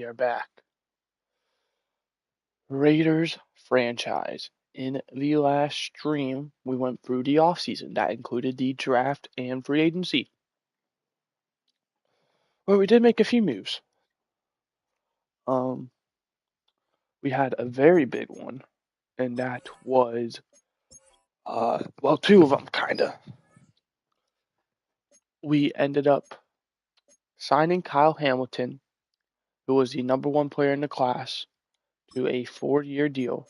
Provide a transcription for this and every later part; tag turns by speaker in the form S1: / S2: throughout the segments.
S1: are back. Raiders franchise. In the last stream, we went through the offseason. That included the draft and free agency. Well, we did make a few moves. We had a very big one, and that was, two of them, kinda. We ended up signing Kyle Hamilton, who was the number one player in the class, to a 4-year deal.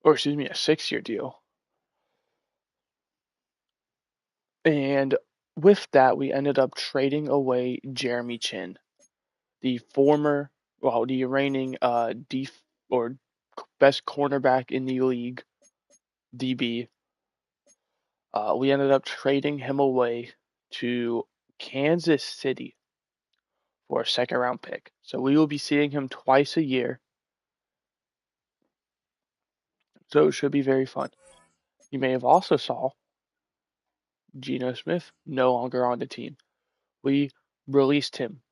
S1: Or excuse me, a 6-year deal. And with that, we ended up trading away Jeremy Chin, the reigning best cornerback in the league, DB. We ended up trading him away to Kansas City for a second-round pick. So we will be seeing him twice a year. So it should be very fun. You may have also saw Geno Smith no longer on the team. We released him.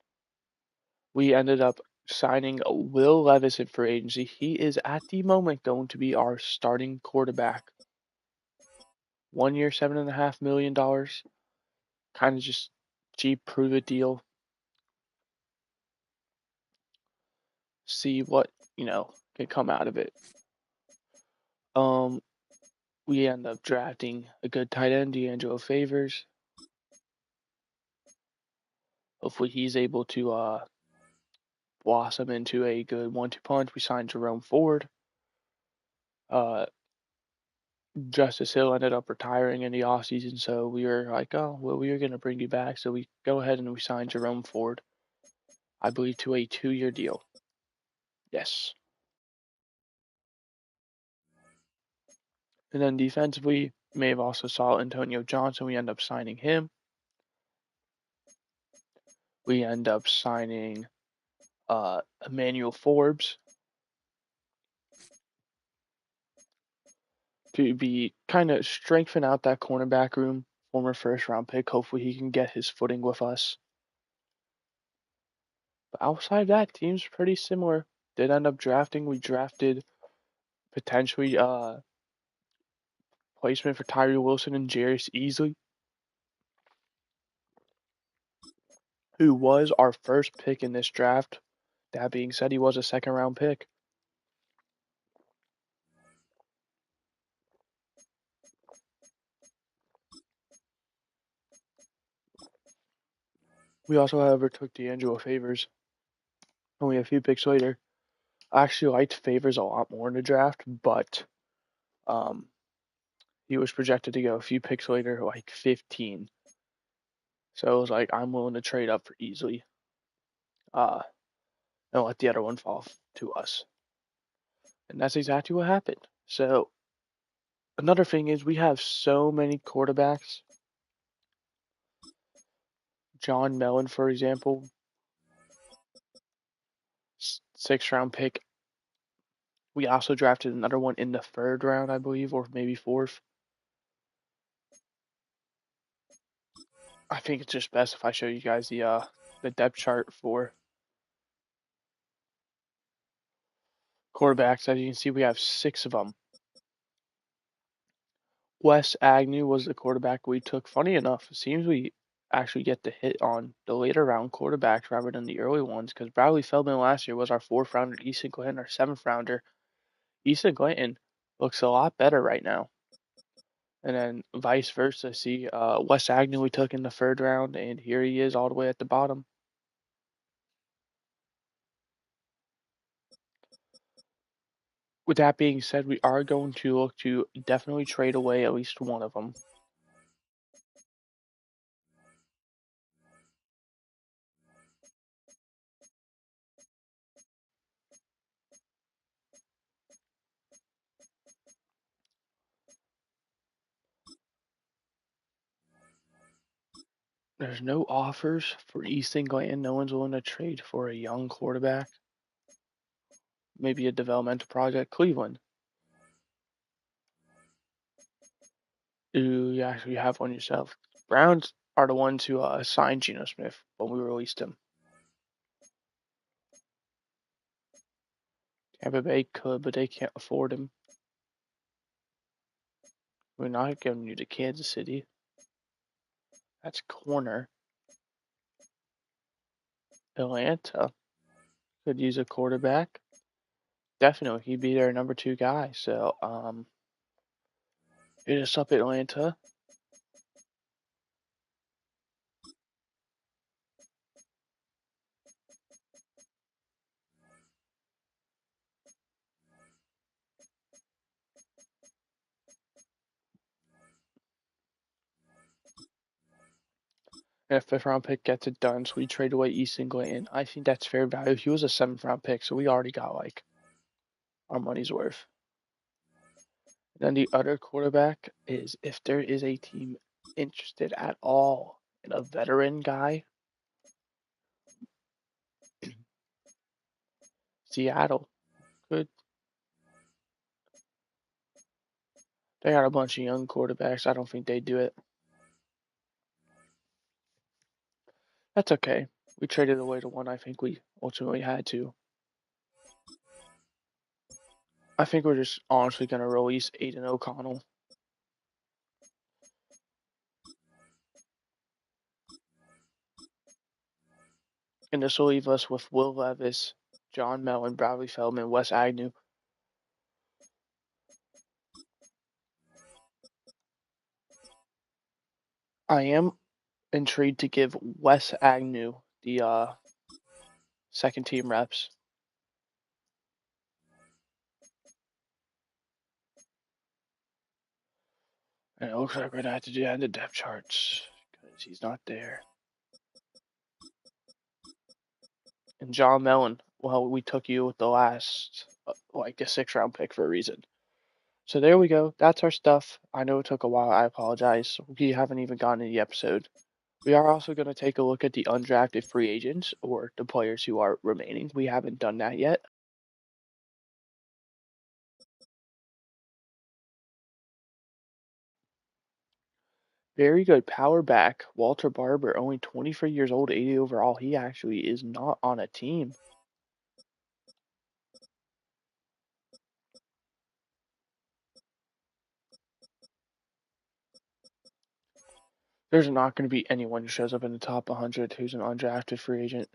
S1: We ended up signing Will Levis in free agency. He is at the moment going to be our starting quarterback. 1 year, $7.5 million. Kind of just cheap, prove it deal. See what, can come out of it. We end up drafting a good tight end, D'Angelo Favors. Hopefully he's able to blossom into a good 1-2 punch. We signed Jerome Ford. Justice Hill ended up retiring in the offseason, so we were like, oh, well, we were going to bring you back. So we go ahead and we signed Jerome Ford, I believe, to a 2-year deal. Yes. And then defensively, you may have also saw Antonio Johnson. We end up signing him. We end up signing Emmanuel Forbes to be kind of strengthen out that cornerback room. Former first-round pick. Hopefully he can get his footing with us. But outside of that, team's pretty similar. Did end up drafting. We drafted potentially placement for Tyree Wilson and Jarius Easley, who was our first pick in this draft. That being said, he was a second-round pick. We also, however, took D'Angelo Favors only a few picks later. I actually liked Favors a lot more in the draft, but he was projected to go a few picks later, like 15. So it was like, I'm willing to trade up for Easley. And let the other one fall to us. And that's exactly what happened. So another thing is we have so many quarterbacks. John Mellon, for example, 6th-round pick. We also drafted another one in the 3rd round, I believe, or maybe 4th. I think it's just best if I show you guys the depth chart for quarterbacks. As you can see, we have 6 of them. Wes Agnew was the quarterback we took. Funny enough, it seems we actually get to hit on the later round quarterbacks rather than the early ones, because Bradley Feldman last year was our 4th rounder, Easton Glenn our 7th rounder. Easton Glenn looks a lot better right now. And then vice versa. See, Wes Agnew we took in the 3rd round, and here he is all the way at the bottom. With that being said, we are going to look to definitely trade away at least one of them. There's no offers for Easton Glenn. No one's willing to trade for a young quarterback. Maybe a developmental project. Cleveland. Ooh, you actually have one yourself. Browns are the ones who signed Geno Smith when we released him. Tampa Bay could, but they can't afford him. We're not giving you to Kansas City. That's corner. Atlanta could use a quarterback. Definitely, he'd be their number 2 guy. So, hit us up, Atlanta. And if 5th-round pick gets it done, so we trade away Easton Glayton. I think that's fair value. He was a 7th-round pick, so we already got like our money's worth. Then the other quarterback is if there is a team interested at all in a veteran guy, Seattle could. They got a bunch of young quarterbacks. I don't think they'd do it. That's okay. We traded away the one I think we ultimately had to. I think we're just honestly going to release Aiden O'Connell. And this will leave us with Will Levis, John Mellon, Bradley Feldman, Wes Agnew. I am intrigued to give Wes Agnew the second team reps. And it looks like we're going to have to do that in the depth charts because he's not there. And John Mellon, well, we took you with the last, like a 6th-round pick for a reason. So there we go. That's our stuff. I know it took a while. I apologize. We haven't even gotten to the episode. We are also going to take a look at the undrafted free agents or the players who are remaining. We haven't done that yet. Very good power back. Walter Barber, only 23 years old, 80 overall. He actually is not on a team. There's not going to be anyone who shows up in the top 100 who's an undrafted free agent.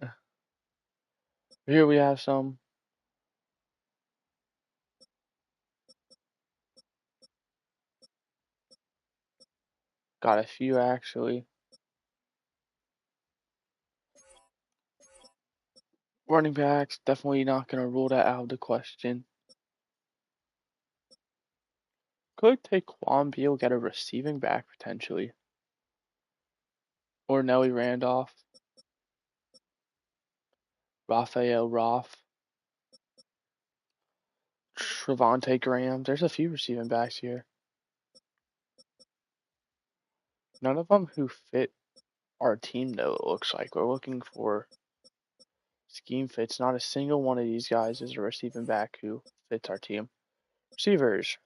S1: Here we have some. Got a few actually. Running backs, definitely not going to rule that out of the question. Could Taquan Beal get a receiving back potentially? Or Nelly Randolph. Raphael Roth. Trevonte Graham. There's a few receiving backs here. None of them who fit our team, though, it looks like. We're looking for scheme fits. Not a single one of these guys is a receiving back who fits our team. Receivers.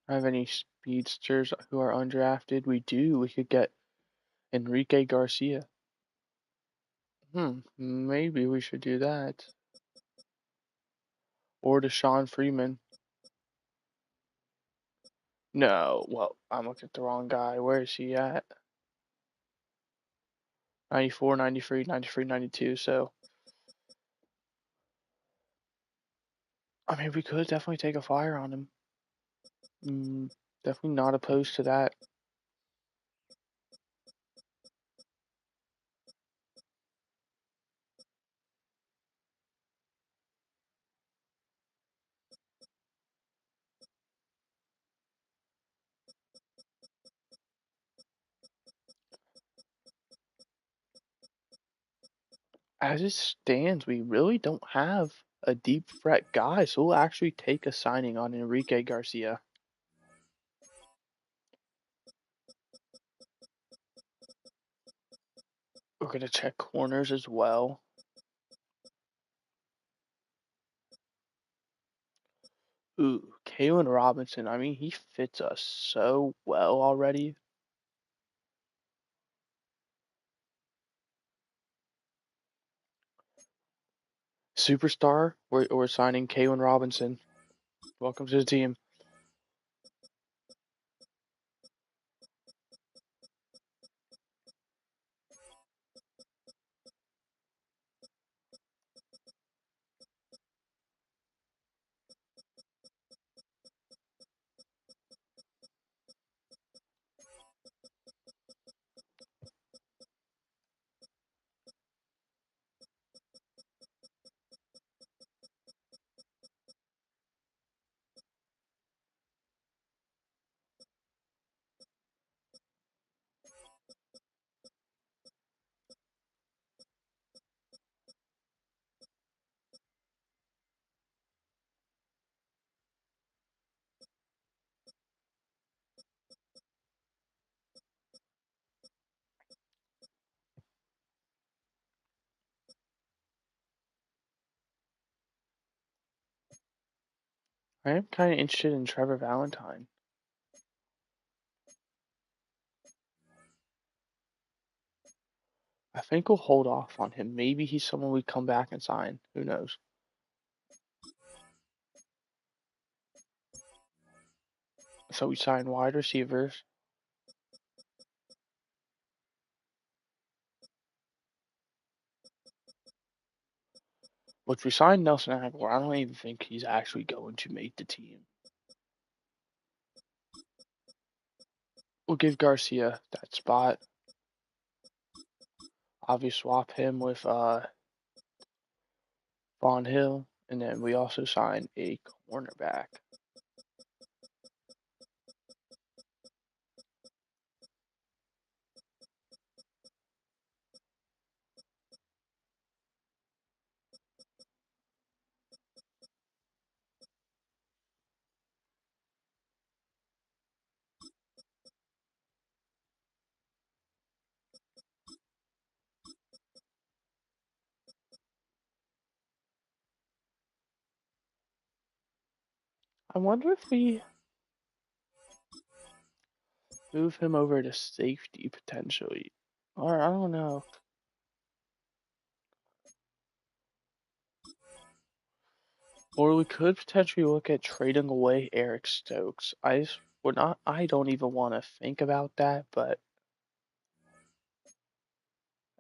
S1: Have any speedsters who are undrafted? We do. We could get Enrique Garcia. Maybe we should do that. Or Deshaun Freeman. No, well, I'm looking at the wrong guy. Where is he at? 94, 93, 93, 92. So, I mean, we could definitely take a flyer on him. Definitely not opposed to that. As it stands, we really don't have a deep threat guy, so we'll actually take a signing on Enrique Garcia. We're going to check corners as well. Ooh, Kalen Robinson. I mean, he fits us so well already. Superstar. We're signing Kalen Robinson. Welcome to the team. I am kind of interested in Trevor Valentine. I think we'll hold off on him. Maybe he's someone we come back and sign. Who knows? So we sign wide receivers. Which we signed Nelson Aguilar. I don't even think he's actually going to make the team. We'll give Garcia that spot. Obviously swap him with Vaughn Hill. And then we also sign a cornerback. I wonder if we move him over to safety potentially. Or I don't know. Or we could potentially look at trading away Eric Stokes. I don't even want to think about that, but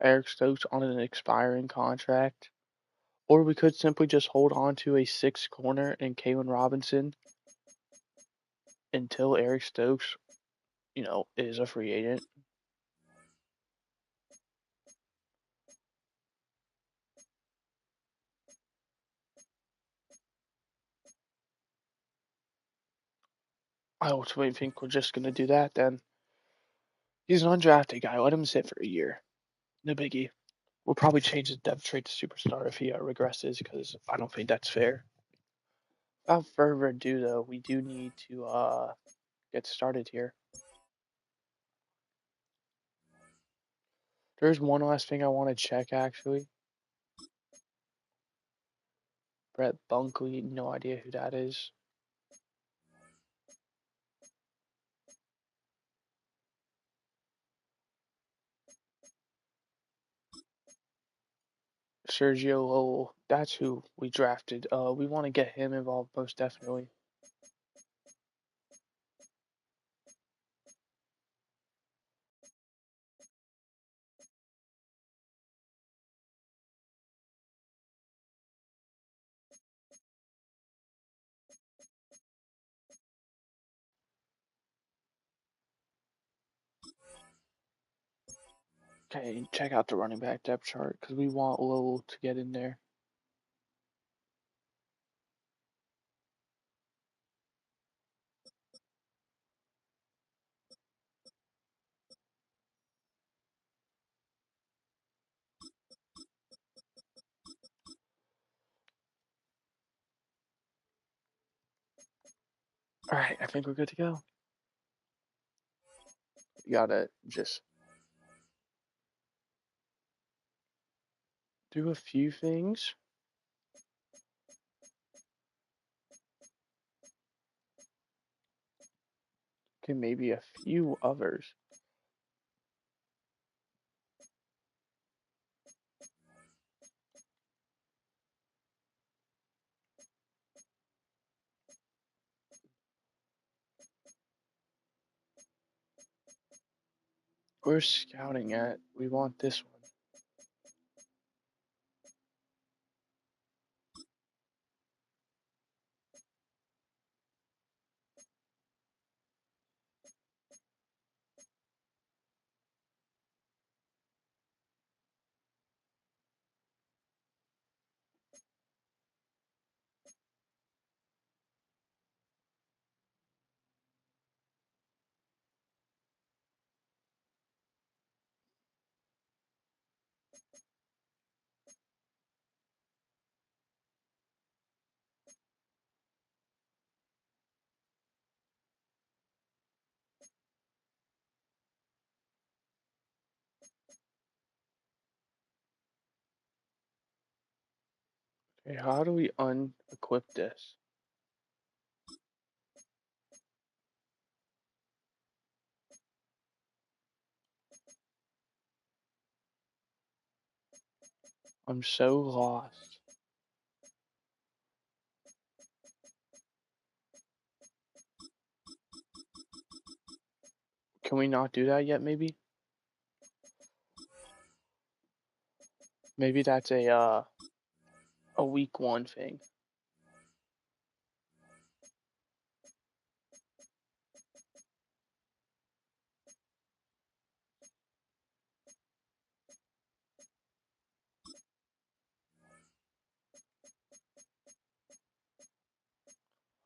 S1: Eric Stokes on an expiring contract. Or we could simply just hold on to a sixth corner in Kalen Robinson until Eric Stokes, is a free agent. I ultimately think we're just gonna do that then. He's an undrafted guy. Let him sit for a year. No biggie. We'll probably change his depth trait to superstar if he regresses because I don't think that's fair. Without further ado, though, we do need to get started here. There's one last thing I want to check actually. Brett Bunkley, no idea who that is. Sergio Lowell, that's who we drafted. We want to get him involved most definitely. Okay, check out the running back depth chart because we want Lowell to get in there. All right, I think we're good to go. You gotta just do a few things. Okay, maybe a few others. We're scouting at. We want this one. Okay, how do we unequip this? I'm so lost. Can we not do that yet, maybe? Maybe that's a week 1 thing.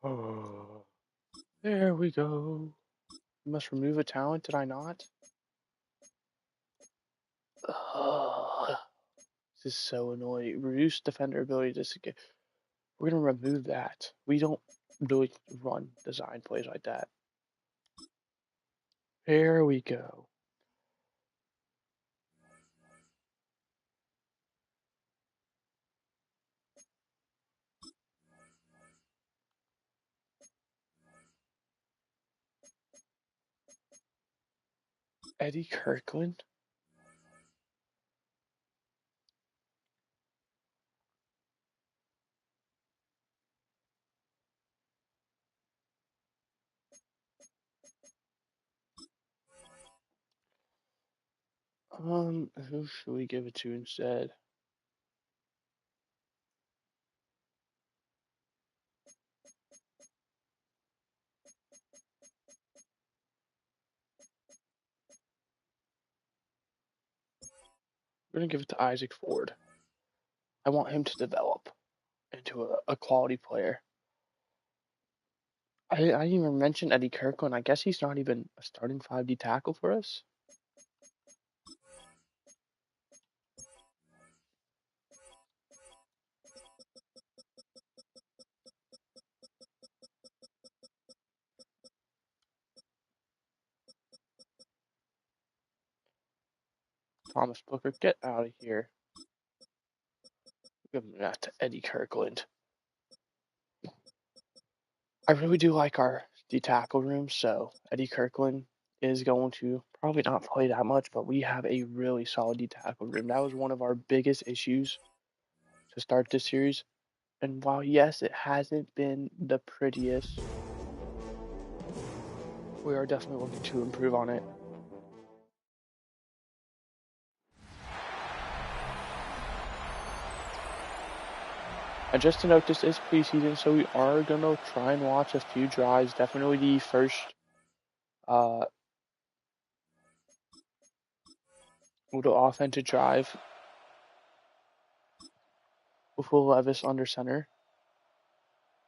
S1: Oh, there we go. I must remove a talent, did I not? Ugh, this is so annoying. Reduce defender ability to secure. We're gonna remove that. We don't really run design plays like that. There we go. Eddie Kirkland? Who should we give it to instead? We're gonna give it to Isaac Ford. I want him to develop into a quality player. I didn't even mention Eddie Kirkland. I guess he's not even a starting 5D tackle for us. Thomas Booker, get out of here. Give that to Eddie Kirkland. I really do like our D tackle room, so Eddie Kirkland is going to probably not play that much, but we have a really solid D tackle room. That was one of our biggest issues to start this series. And while, yes, it hasn't been the prettiest, we are definitely looking to improve on it. And just to note, this is preseason, so we are going to try and watch a few drives. Definitely the first little offensive drive with Will Levis under center.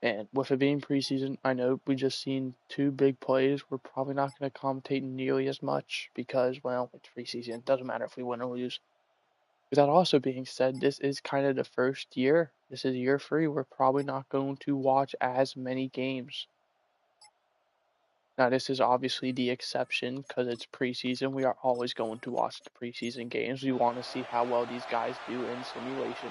S1: And with it being preseason, I know we just seen 2 big plays. We're probably not going to commentate nearly as much because, well, it's preseason. It doesn't matter if we win or lose. With that also being said, this is kind of the first year. This is year 3. We're probably not going to watch as many games. Now, this is obviously the exception because it's preseason. We are always going to watch the preseason games. We want to see how well these guys do in simulation.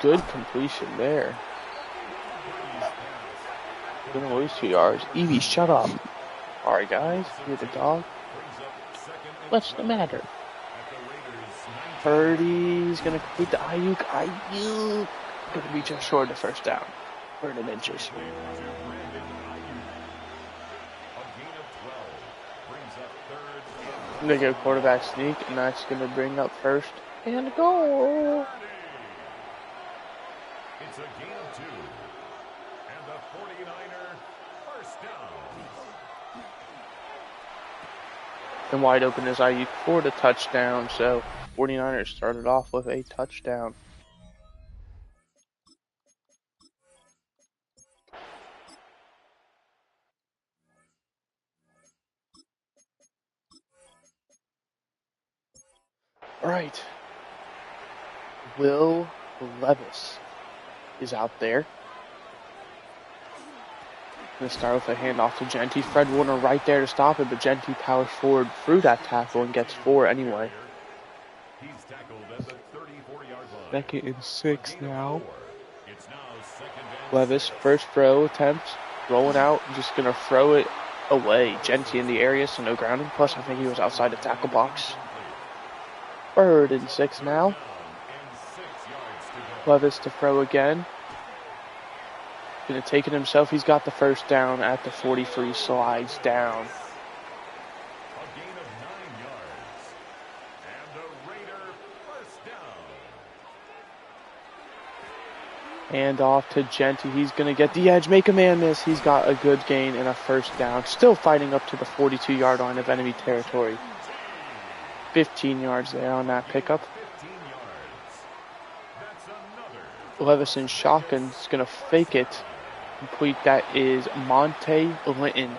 S1: Good completion there. Gonna lose 2 yards. Evie, shut up. Alright, guys. You're the dog. What's the matter? Purdy's gonna complete the Ayuk. Ayuk! Gonna be just short of the first down. 30 inches. They go quarterback sneak, and that's gonna bring up first and goal. It's a gain of 2. And the 49er first down. And wide open is Ayuk for the touchdown. So 49ers started off with a touchdown. All right. Will Levis is out there. Going to start with a handoff to Genty. Fred Warner right there to stop it, but Genty powers forward through that tackle and gets 4 anyway. Second and 6 now. Levis, first throw attempt, rolling out, just going to throw it away. Genty in the area, so no grounding. Plus, I think he was outside the tackle box. 3rd and 6 now. Levis to throw again. Gonna take it himself. He's got the first down at the 43, slides down. And off to Genty. He's gonna get the edge, make a man miss. He's got a good gain and a first down. Still fighting up to the 42-yard line of enemy territory. 15 yards there on that pickup. Levis in shotgun is gonna fake it. Complete. That is Monte Linton,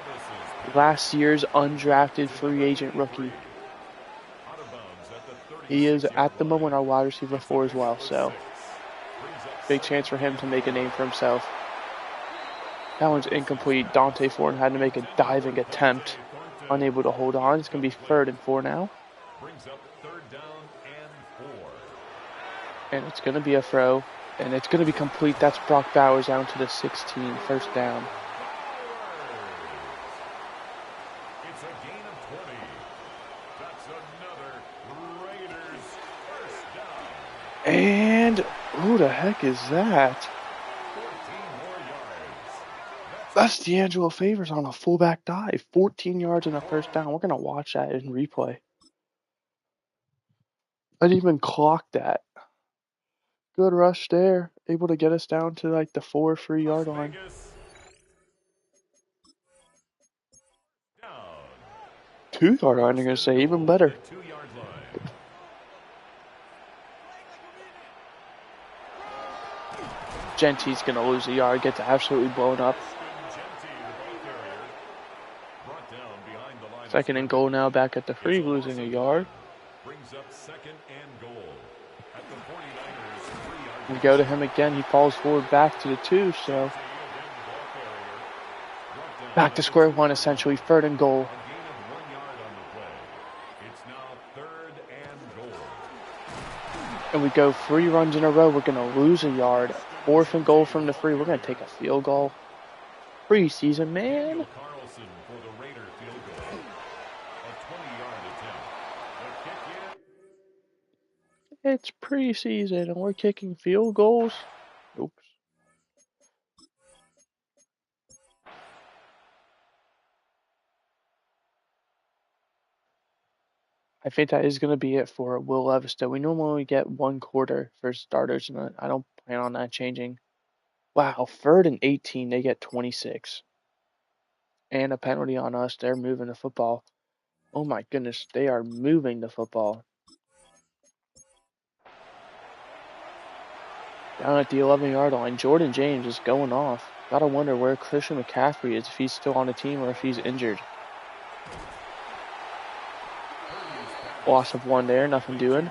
S1: last year's undrafted free agent rookie. He is at the moment our wide receiver 4 as well, so big chance for him to make a name for himself. That one's incomplete. Dante Ford had to make a diving attempt, unable to hold on. It's going to be 3rd and 4 now. And it's going to be a throw. And it's going to be complete. That's Brock Bowers down to the 16, first down. It's a gain of 20. That's another Raiders first down. And who the heck is that? 14 more yards. That's D'Angelo Favors on a fullback dive. 14 yards and a first down. We're going to watch that in replay. I didn't even clock that. Good rush there. Able to get us down to like the 4 free yard line. 2 yard line, I'm going to say. Even better. Genty's going to lose a yard. Gets absolutely blown up. 2nd and goal now. Back at the 3, losing a yard. We go to him again. He falls forward back to the 2, so back to square one essentially. 3rd and goal. And we go 3 runs in a row. We're going to lose a yard. 4th and goal from the 3. We're going to take a field goal. Preseason, man. It's preseason and we're kicking field goals. Oops. I think that is going to be it for Will Levis. We normally get 1 quarter for starters, and I don't plan on that changing. Wow, 3rd and 18, they get 26. And a penalty on us. They're moving the football. Oh my goodness, they are moving the football. Down at the 11-yard line, Jordan James is going off. Gotta wonder where Christian McCaffrey is, if he's still on the team or if he's injured. Loss of one there, nothing doing.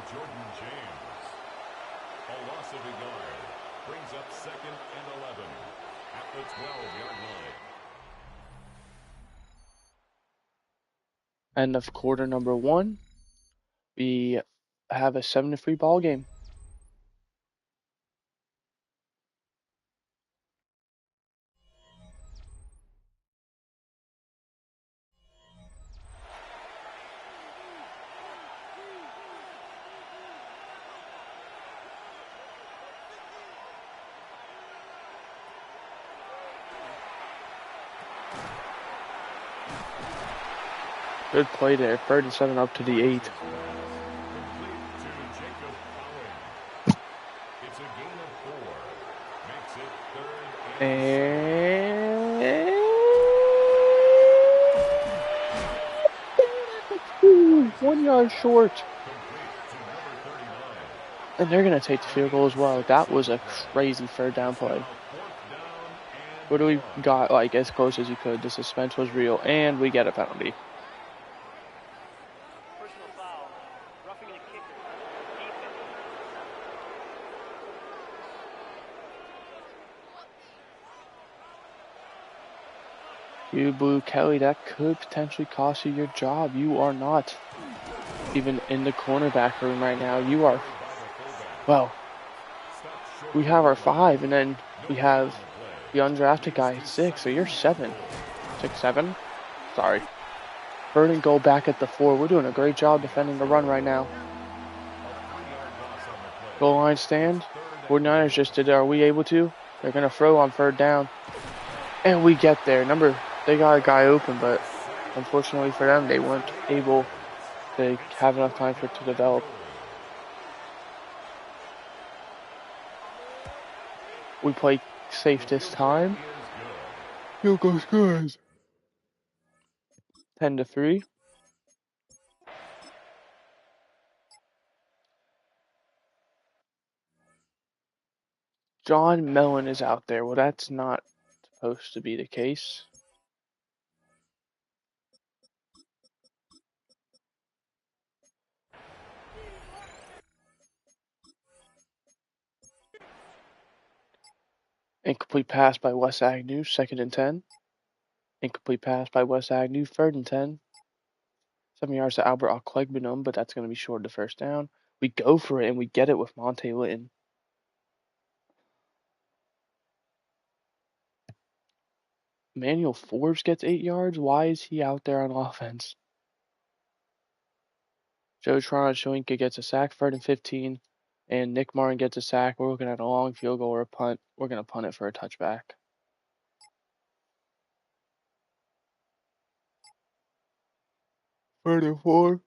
S1: End of quarter number 1. We have a 7-3 ball game. Good play there. 3rd and 7 up to the 8. And 1 yard short. And they're going to take the field goal as well. That was a crazy 3rd down play. What do we got, like, as close as you could? The suspense was real, and we get a penalty. You Blue Kelly, that could potentially cost you your job. You are not even in the cornerback room right now. You are, well, we have our 5, and then we have the undrafted guy at 6, so you're 7. 6, 7? Sorry. 3rd and goal back at the 4. We're doing a great job defending the run right now. Goal line stand. 49ers just did it. Are we able to? They're going to throw on 3rd down. And we get there. They got a guy open, but unfortunately for them, they weren't able to have enough time for it to develop. We play safe this time. Field goal scores. 10-3. John Mellon is out there. Well, that's not supposed to be the case. Incomplete pass by Wes Agnew, 2nd and 10. Incomplete pass by Wes Agnew, 3rd and 10. 7 yards to Albert Okwegbenum, but that's going to be short of the 1st down. We go for it, and we get it with Monte Litton. Emmanuel Forbes gets 8 yards. Why is he out there on offense? Joe Shoinka gets a sack, 3rd and 15. And Nick Martin gets a sack. We're looking at a long field goal or a punt. We're going to punt it for a touchback. 3rd and 4.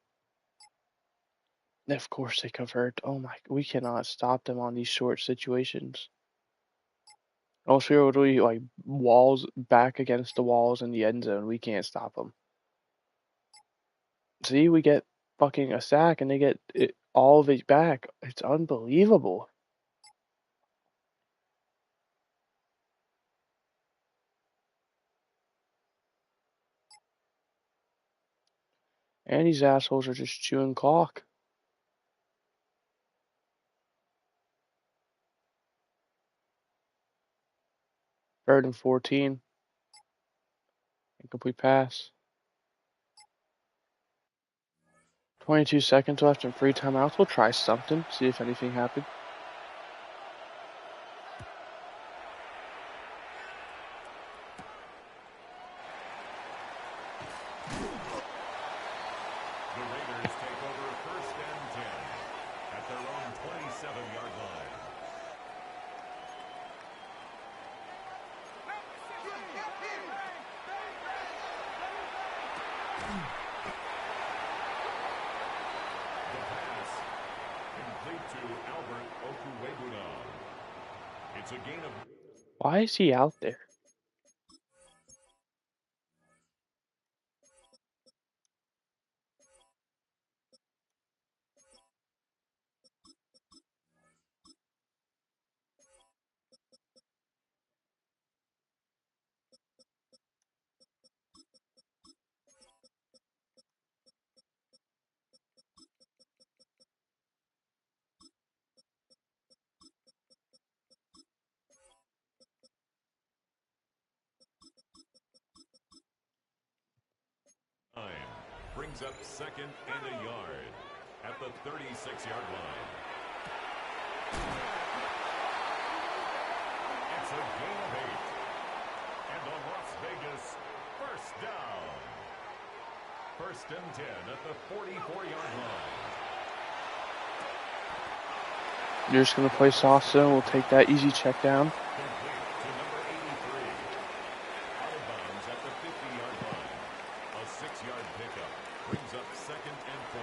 S1: Of course they convert. Oh my, we cannot stop them on these short situations. Also, what do we, like, walls back against the walls in the end zone? We can't stop them. See, we get fucking a sack and they get all of it back. It's unbelievable. And these assholes are just chewing clock. 3rd and 14. Incomplete pass. 22 seconds left and 3 timeouts. We'll try something, see if anything happened.
S2: The Raiders take over 1st and 10 at their own 27-yard line. The pass complete to Albert Okwegbenum. It's a gain of...
S1: Why is he out there?
S2: Brings up 2nd and a yard at the 36-yard line. It's a gain of 8. And the Las Vegas first down. 1st and 10 at the 44-yard line.
S1: You're just going to play soft zone. We'll take that easy check down.
S2: Complete to number 83. Out of bounds at the 50-yard line. A 6-yard pickup brings up 2nd and 4.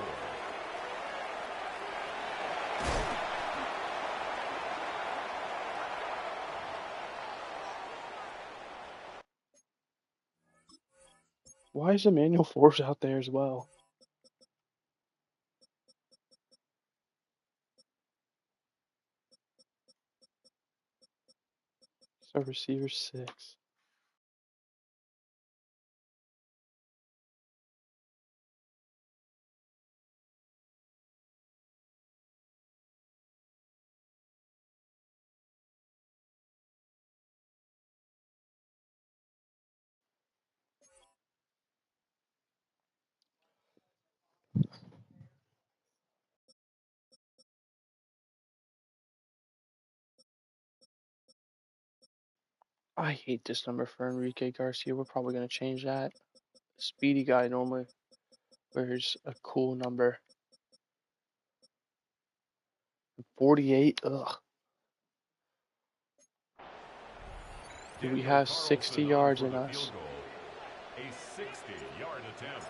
S1: Why is Emmanuel Forbes out there as well? So receiver 6. I hate this number for Enrique Garcia. We're probably going to change that. Speedy guy normally wears a cool number. 48. Ugh. Do we have 60 yards in us?
S2: A 60-yard attempt.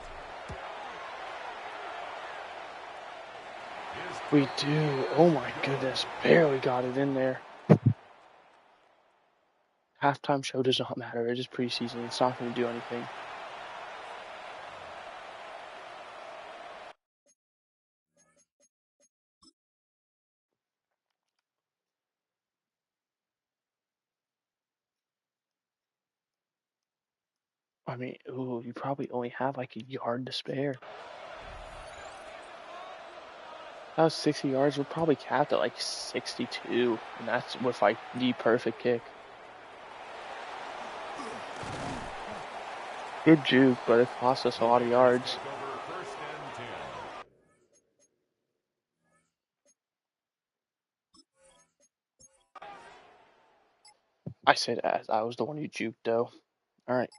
S1: We do. Oh my goodness. Barely got it in there. Halftime show does not matter. It is preseason. It's not going to do anything. I mean, ooh, you probably only have like a yard to spare. That was 60 yards. We're probably capped at like 62. And that's with like the perfect kick. Good juke, but it cost us a lot of yards. I said as I was the one who juked though. All right.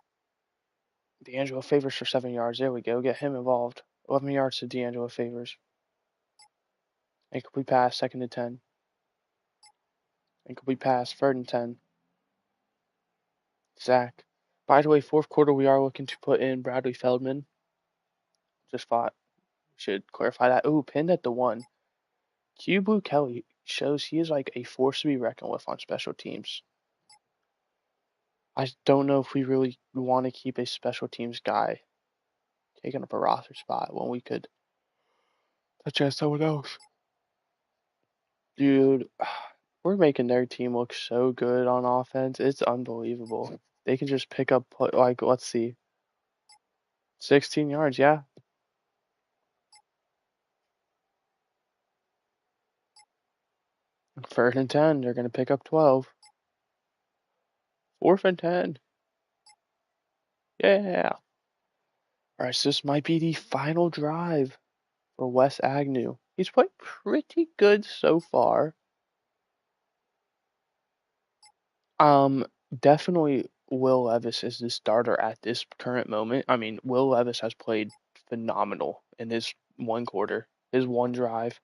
S1: D'Angelo Favors for 7 yards. There we go. Get him involved. 11 yards to D'Angelo Favors. Incomplete pass, 2nd and 10. Incomplete pass, 3rd and 10. Zach. By the way, 4th quarter, we are looking to put in Bradley Feldman. Just thought should clarify that. Ooh, pinned at the 1. Q Blue Kelly shows he is like a force to be reckoned with on special teams. I don't know if we really want to keep a special teams guy taking up a roster spot when we could suggest someone else. Dude, we're making their team look so good on offense. It's unbelievable. They can just pick up, like, let's see, 16 yards, yeah. Third and 10, they're going to pick up 12. 4th and 10. Yeah. All right, so this might be the final drive for Wes Agnew. He's played pretty good so far. Definitely Will Levis is the starter at this current moment. I mean, Will Levis has played phenomenal in his one quarter, his one drive.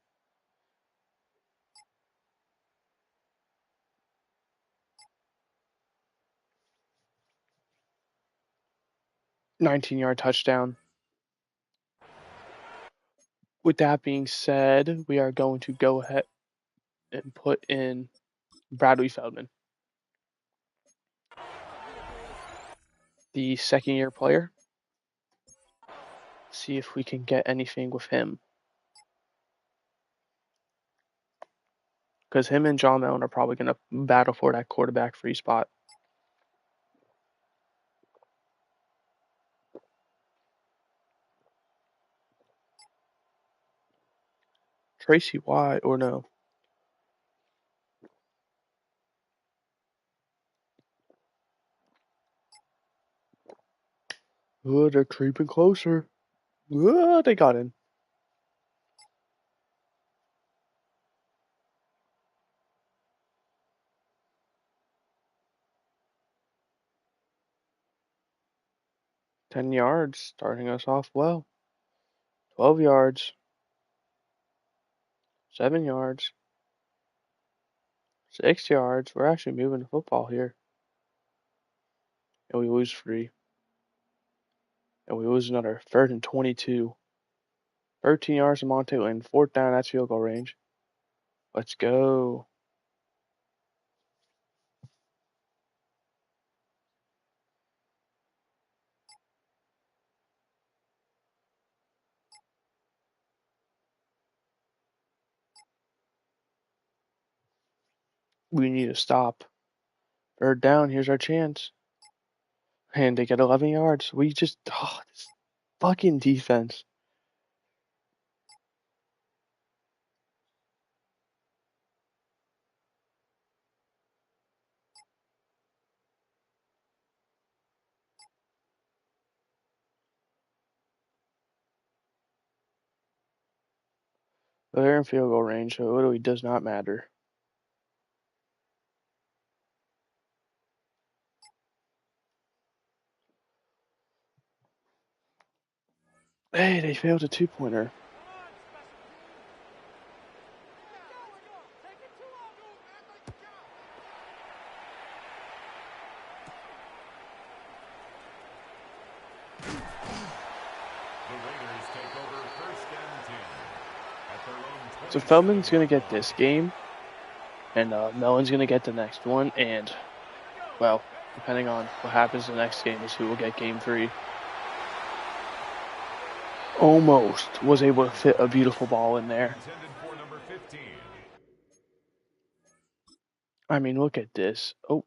S1: 19-yard touchdown. With that being said, we are going to go ahead and put in Bradley Feldman, the 2nd-year player. See if we can get anything with him. Because him and John Mellon are probably going to battle for that quarterback free spot. Tracy White, or no? Oh, they're creeping closer. They got in. Ten yards, starting us off well. 12 yards, 7 yards, 6 yards. We're actually moving the football here. And we lose 3. And we lose another 3rd and 22. 13 yards to Monte Lane. 4th down, that's field goal range. Let's go. We need to stop. 3rd down, here's our chance. And they get 11 yards. We just, this fucking defense. They're in field goal range, so it literally does not matter. Hey, they failed a 2-pointer. So Feldman's going to get this game, and Mellon's going to get the next one, and, well, depending on what happens the next game is who will get game 3. Almost was able to fit a beautiful ball in there. I mean, look at this. Oh,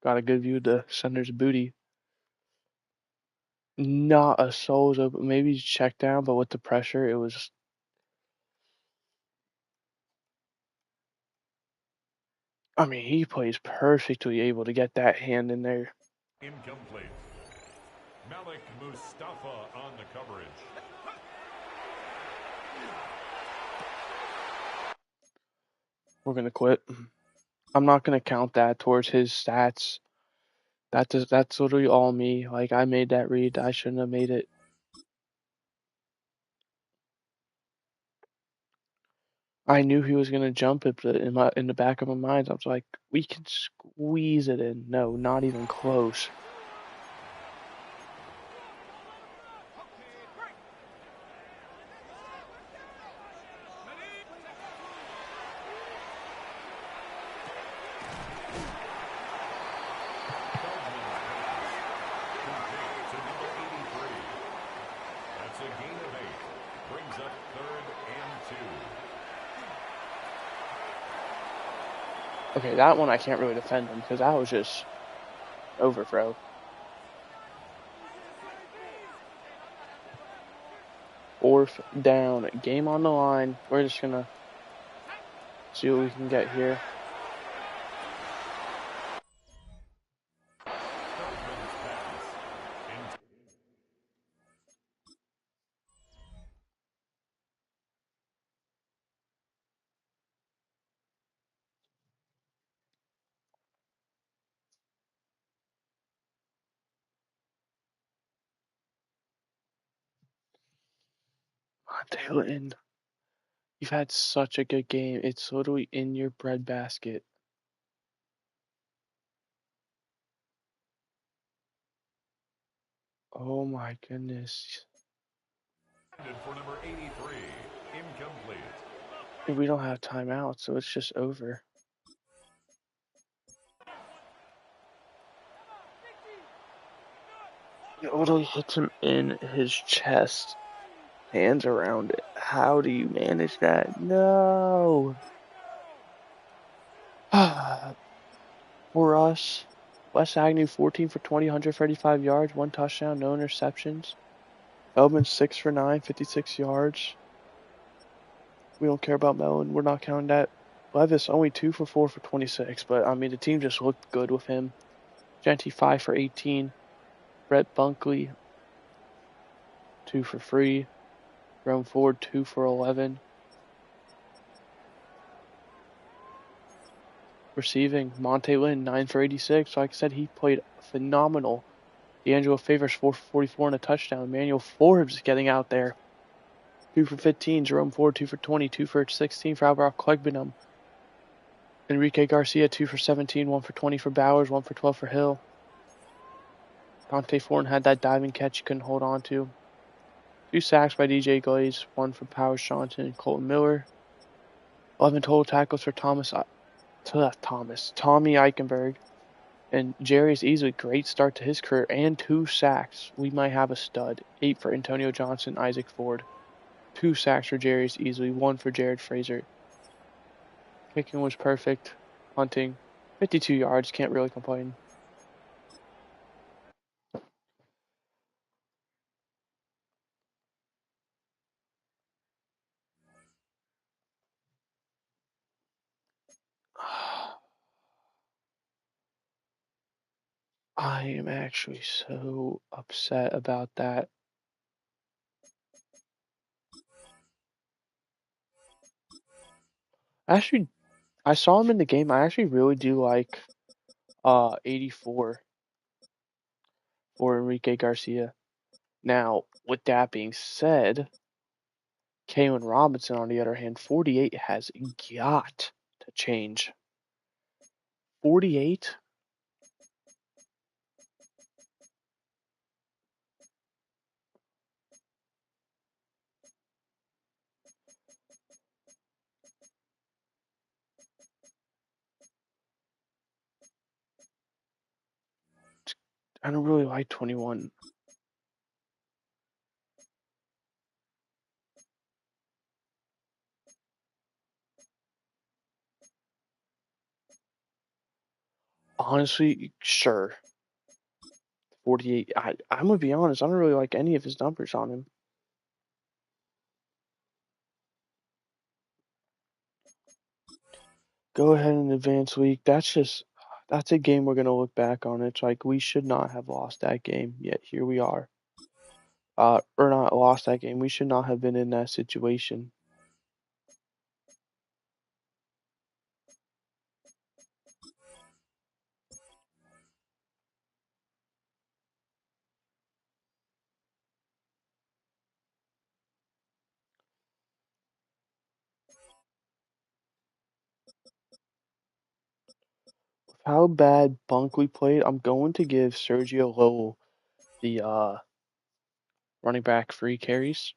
S1: got a good view of the center's booty. Not a soul's open. Maybe check down, but with the pressure, it was. I mean, he plays perfectly able to get that hand in there.
S2: Incomplete. Malik Mustafa on the coverage.
S1: We're gonna quit. I'm not gonna count that towards his stats. That's literally all me. Like, I made that read. I shouldn't have made it. I knew he was gonna jump it, but in the back of my mind, I was like, we can squeeze it in. No, not even close. Okay, that one I can't really defend him because that was just overthrow. Fourth down, game on the line. We're just gonna see what we can get here. Taylor, you've had such a good game. It's literally in your breadbasket. Oh my goodness.
S2: For number 83, incomplete.
S1: We don't have timeout, so it's just over. It literally hits him in his chest. Hands around it. How do you manage that? No. For us, Wes Agnew 14 for 20, 135 yards, 1 touchdown, no interceptions. Feldman 6 for 9, 56 yards. We don't care about Mellon. We're not counting that. Levis only 2 for 4 for 26, but I mean the team just looked good with him. Genty 5 for 18. Brett Bunkley 2 for free. Jerome Ford, 2 for 11. Receiving, Monte Lynn, 9 for 86. Like I said, he played phenomenal. D'Angelo Favors, 4 for 44 and a touchdown. Emmanuel Forbes getting out there. 2 for 15. Jerome Ford, 2 for 20. 2 for 16 for Alvaro Clegbenham. Enrique Garcia, 2 for 17. 1 for 20 for Bowers. 1 for 12 for Hill. Dante Foreign had that diving catch he couldn't hold on to. 2 sacks by DJ Glaze. 1 for Powers Johnson and Colton Miller. 11 total tackles for Tommy Eichenberg. And Jerry's easily great start to his career and 2 sacks. We might have a stud. 8 for Antonio Johnson, Isaac Ford. 2 sacks for Jerry's easily. 1 for Jared Fraser. Kicking was perfect. Punting, 52 yards. Can't really complain. I am actually so upset about that. Actually, I saw him in the game. I actually really do like 84 for Enrique Garcia. Now, with that being said, Kalen Robinson, on the other hand, 48 has got to change. 48? I don't really like 21. Honestly, sure. 48. I'm going to be honest. I don't really like any of his numbers on him. Go ahead and advance week. That's a game we're going to look back on. It's like we should not have lost that game, yet here we are. Or not lost that game. We should not have been in that situation. How bad bunk we played, I'm going to give Sergio Lowell the running back free carries.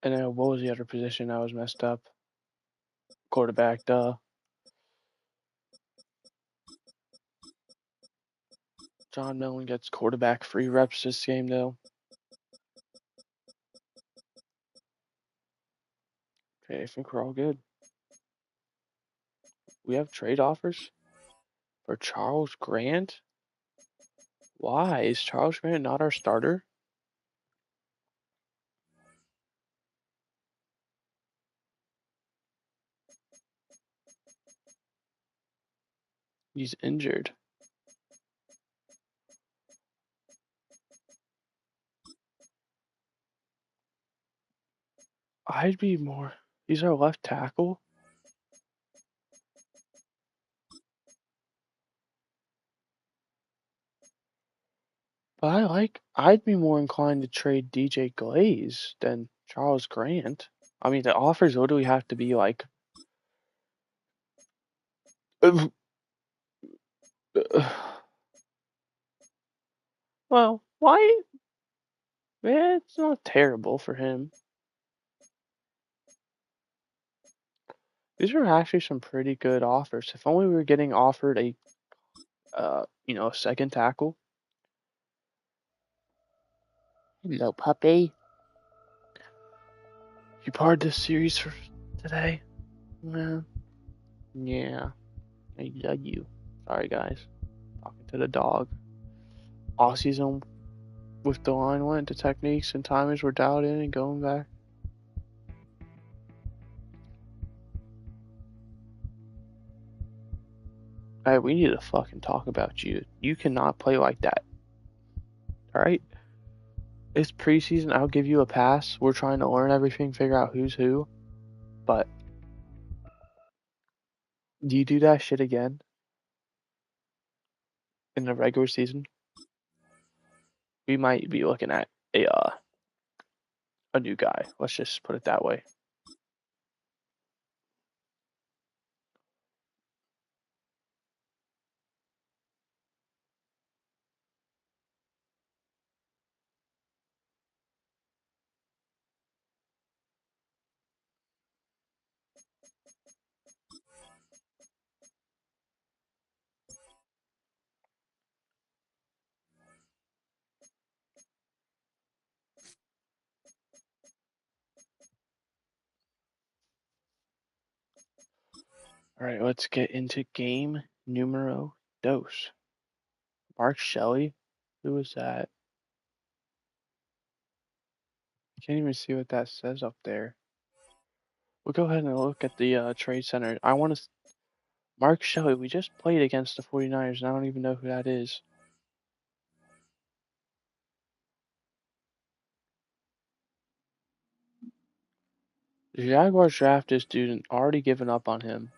S1: And then what was the other position that was messed up? Quarterback, duh. John Millen gets quarterback free reps this game, though. Okay, I think we're all good. We have trade offers for Charles Grant. Why? Is Charles Grant not our starter? He's injured. I'd be more. He's our left tackle. But I'd be more inclined to trade DJ Glaze than Charles Grant. I mean, the offers literally have to be like. Well, why? It's not terrible for him. These are actually some pretty good offers. If only we were getting offered a second tackle. Hello, puppy. You part of this series for today? Yeah. I love you. Sorry, guys. Talking to the dog. All season with the line went to techniques and timings were dialed in and going back. Hey, we need to fucking talk about you. You cannot play like that. All right, it's preseason. I'll give you a pass. We're trying to learn everything, figure out who's who. But do you do that shit again in the regular season? We might be looking at a new guy. Let's just put it that way. All right, let's get into game numero dos. Mark Shelley, who was that? Can't even see what that says up there. We'll go ahead and look at the trade center. I want to. Mark Shelley, we just played against the 49ers, and I don't even know who that is. The Jaguars draft this dude and already given up on him.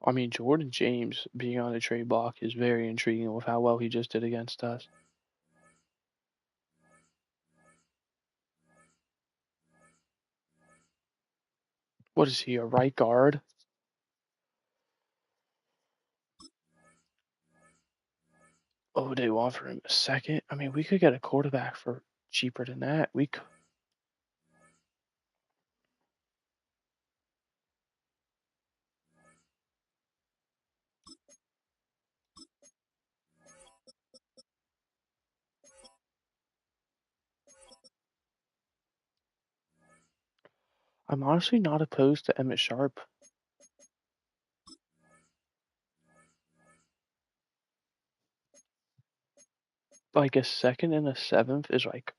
S1: I mean, Jordan James being on the trade block is very intriguing with how well he just did against us. What is he, a right guard? Oh, they offer him a second? I mean, we could get a quarterback for cheaper than that. We could. I'm honestly not opposed to Emmett Sharp. Like a second and a seventh is like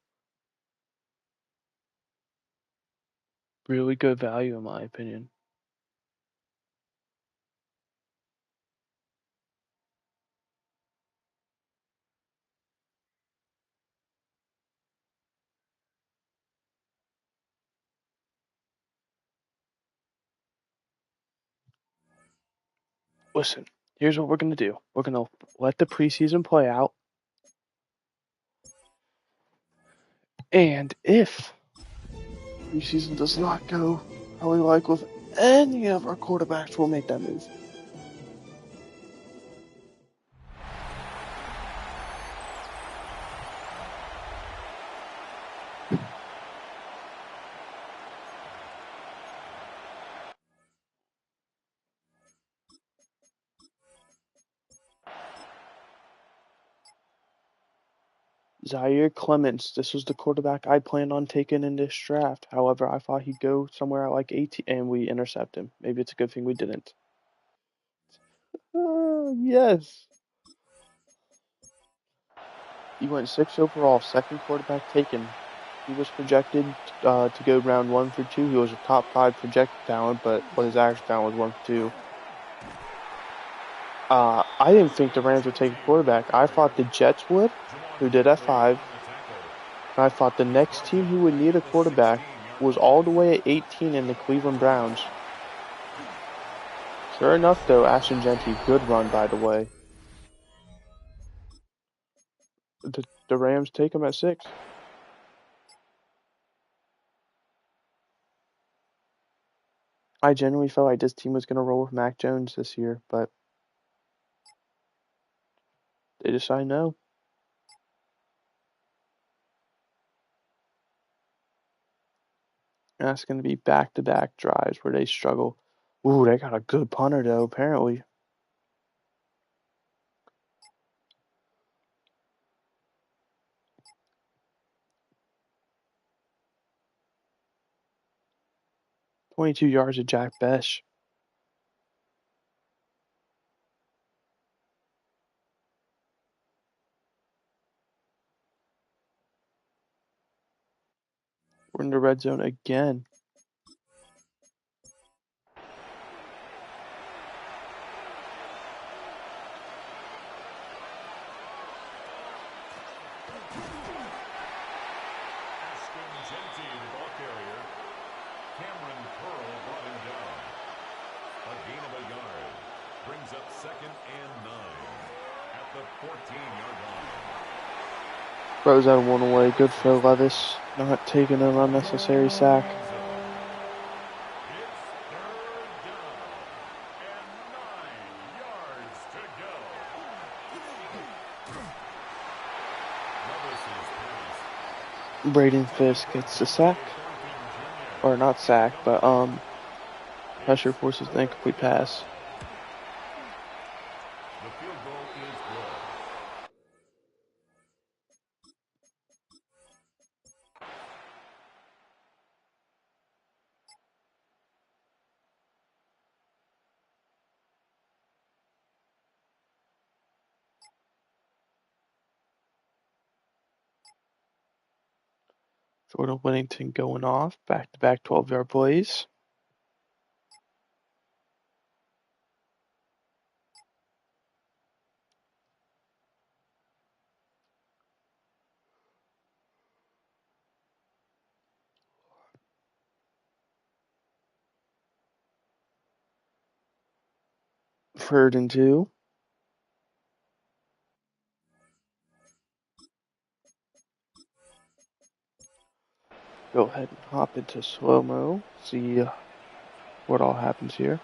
S1: really good value in my opinion. Listen, here's what we're gonna do. We're gonna let the preseason play out, and if preseason does not go how we like with any of our quarterbacks, we'll make that move. Zaire Clements, this was the quarterback I planned on taking in this draft. However, I thought he'd go somewhere at like 18, and we intercept him. Maybe it's a good thing we didn't. Yes. He went 6th overall, second quarterback taken. He was projected to go round 1 for 2. He was a top 5 projected talent, but his actual talent was 1 for 2. I didn't think the Rams would take a quarterback. I thought the Jets would, who did at 5. And I thought the next team who would need a quarterback was all the way at 18 in the Cleveland Browns. Sure enough, though, Ashton Genty, good run, by the way. The Rams take him at 6. I genuinely felt like this team was going to roll with Mac Jones this year, but they decide no. And that's going to be back-to-back drives where they struggle. Ooh, they got a good punter, though, apparently. "22 yards of Jack Besh." We're in the red zone again.
S2: Brings up 2nd and 9 at the 14-yard line.
S1: Throws that one away. Good for Levis. Not taking an unnecessary sack.
S2: It's 3rd down and 9 yards to go. Levis's pass.
S1: Braden Fisk gets the sack. Or not sack, but pressure forces the incomplete pass.
S2: The field goal is good.
S1: Jordan Whittington going off. Back-to-back 12-yard plays. Third and 2. Go ahead and hop into slow-mo. See what all happens here.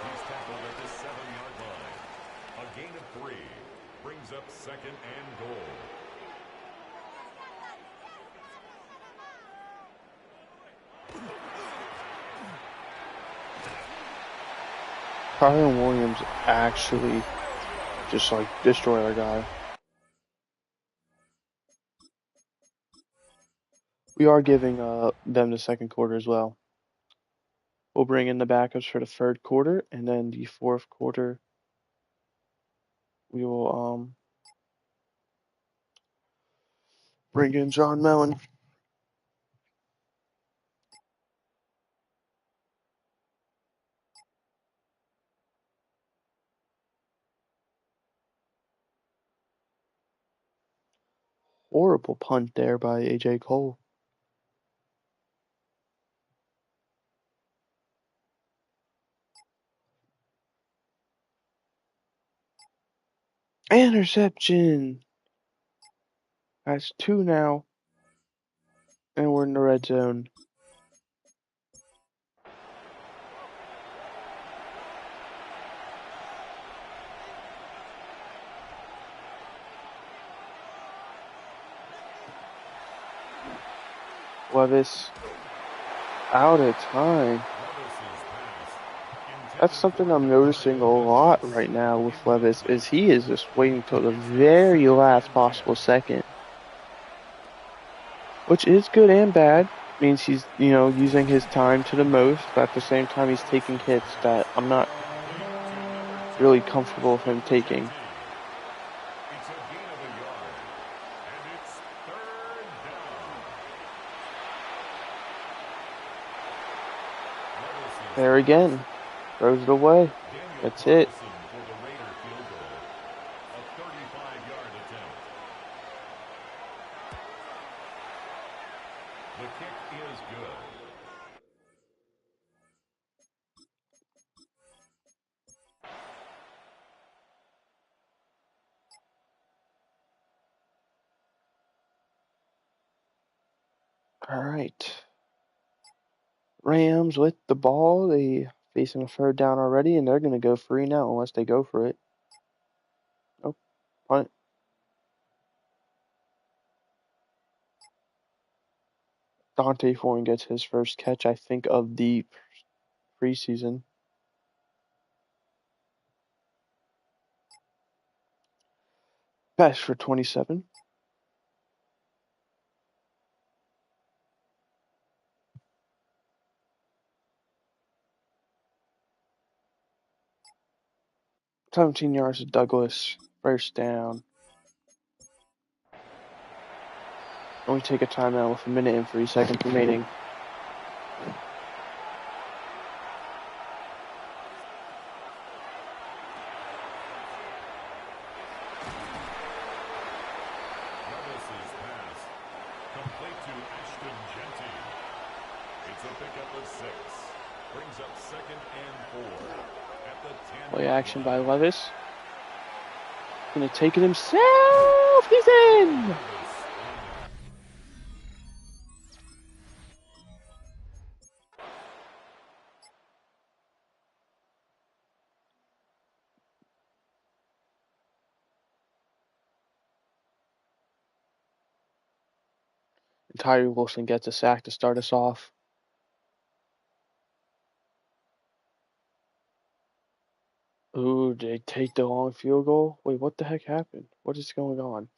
S2: He's tackled at the 7-yard line. A gain of 3 brings up 2nd and goal.
S1: Kyron Williams actually just like destroyed our guy. We are giving them the second quarter as well. We'll bring in the backups for the third quarter, and then the fourth quarter we will bring in John Mellon. Horrible punt there by AJ Cole. Interception. That's 2 now, and we're in the red zone. Levis out of time. That's something I'm noticing a lot right now with Levis is he is just waiting till the very last possible second, which is good and bad. Means he's using his time to the most, but at the same time he's taking hits that I'm not really comfortable with him taking.
S2: It's a gain of a yard, and it's 3rd down.
S1: There again. Throws it away. That's it.
S2: For the Raider field goal, a 35-yard attempt. The kick is good.
S1: All right. Rams with the ball. They facing a third down already, and they're going to go free now unless they go for it. Oh, punt. Dante Foreign gets his first catch, I think, of the preseason. Pass for 27. 17 yards to Douglas. First down. And we take a timeout with 1:03 remaining.
S2: Levis's pass complete to Ashton Genty. It's a pickup of 6. Brings up 2nd and 4 at the 10.
S1: Play action by Levis. Gonna take it himself. He's in. And Tyree Wilson gets a sack to start us off. Ooh, did they take the long field goal? Wait, what the heck happened? What is going on?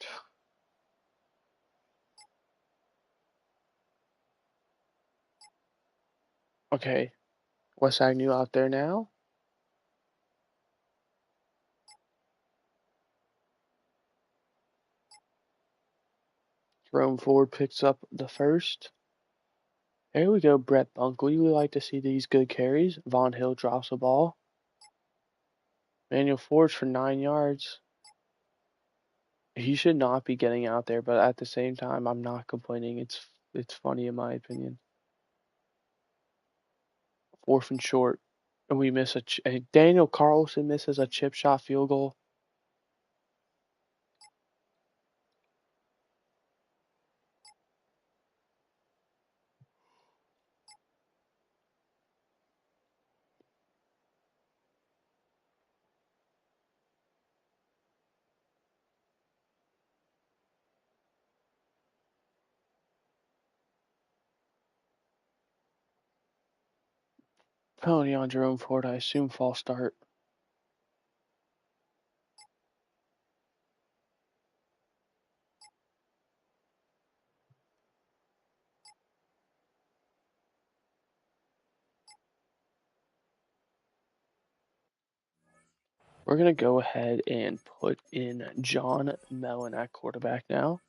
S1: Okay, Wes Agnew out there now. Jerome Ford picks up the first. There we go, Brett Bunkley. We like to see these good carries. Von Hill drops the ball. Manuel Forge for 9 yards. He should not be getting out there, but at the same time, I'm not complaining. It's funny in my opinion. 4th and short, and we miss and Daniel Carlson misses a chip shot field goal. Penalty on Jerome Ford, I assume false start. We're going to go ahead and put in John Mellon at quarterback now.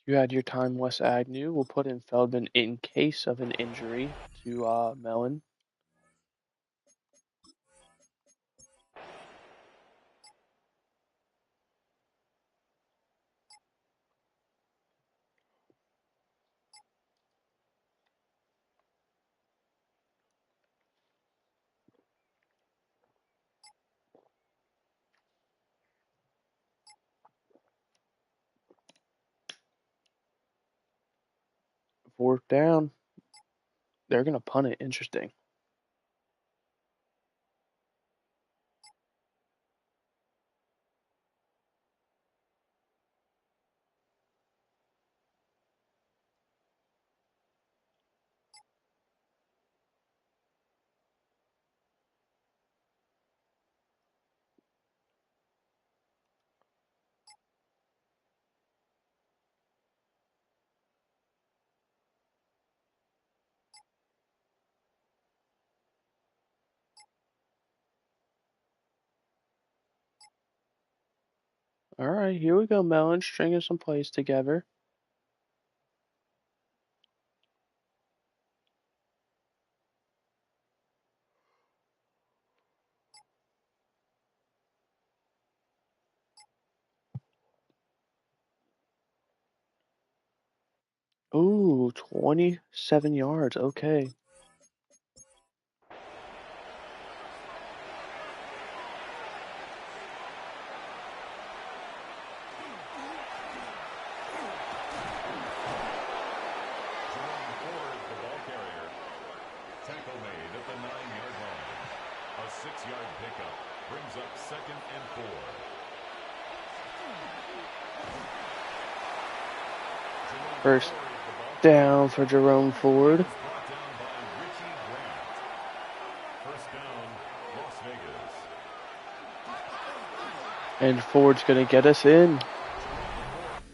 S1: You had your time, Wes Agnew. We'll put in Feldman in case of an injury to Mellon. Fourth down. They're going to punt it. Interesting. All right, here we go, Mellon, stringing some plays together. Ooh, 27 yards. Okay.
S2: Jerome Ford, the ball carrier. Tackle made at the 9-yard line. A 6-yard pickup brings up 2nd and 4.
S1: First down for Jerome Ford.
S2: Brought down by Richie Grant. First down, Las Vegas.
S1: And Ford's going to get us in.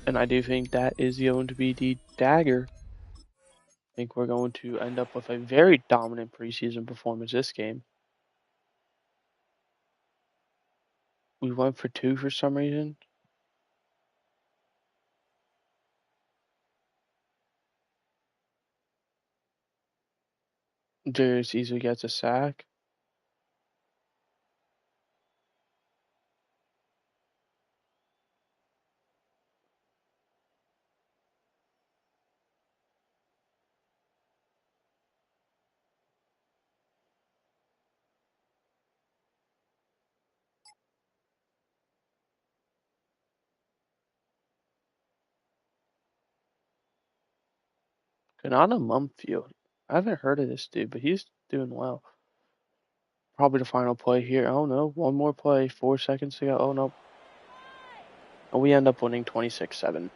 S1: And I do think that is going to be the dagger. I think we're going to end up with a very dominant preseason performance this game. We went for 2 for some reason. Darius easily gets a sack. Kanata Mumfield. I haven't heard of this dude, but he's doing well. Probably the final play here. Oh no, one more play. 4 seconds to go. Oh no. And we end up winning 26-7.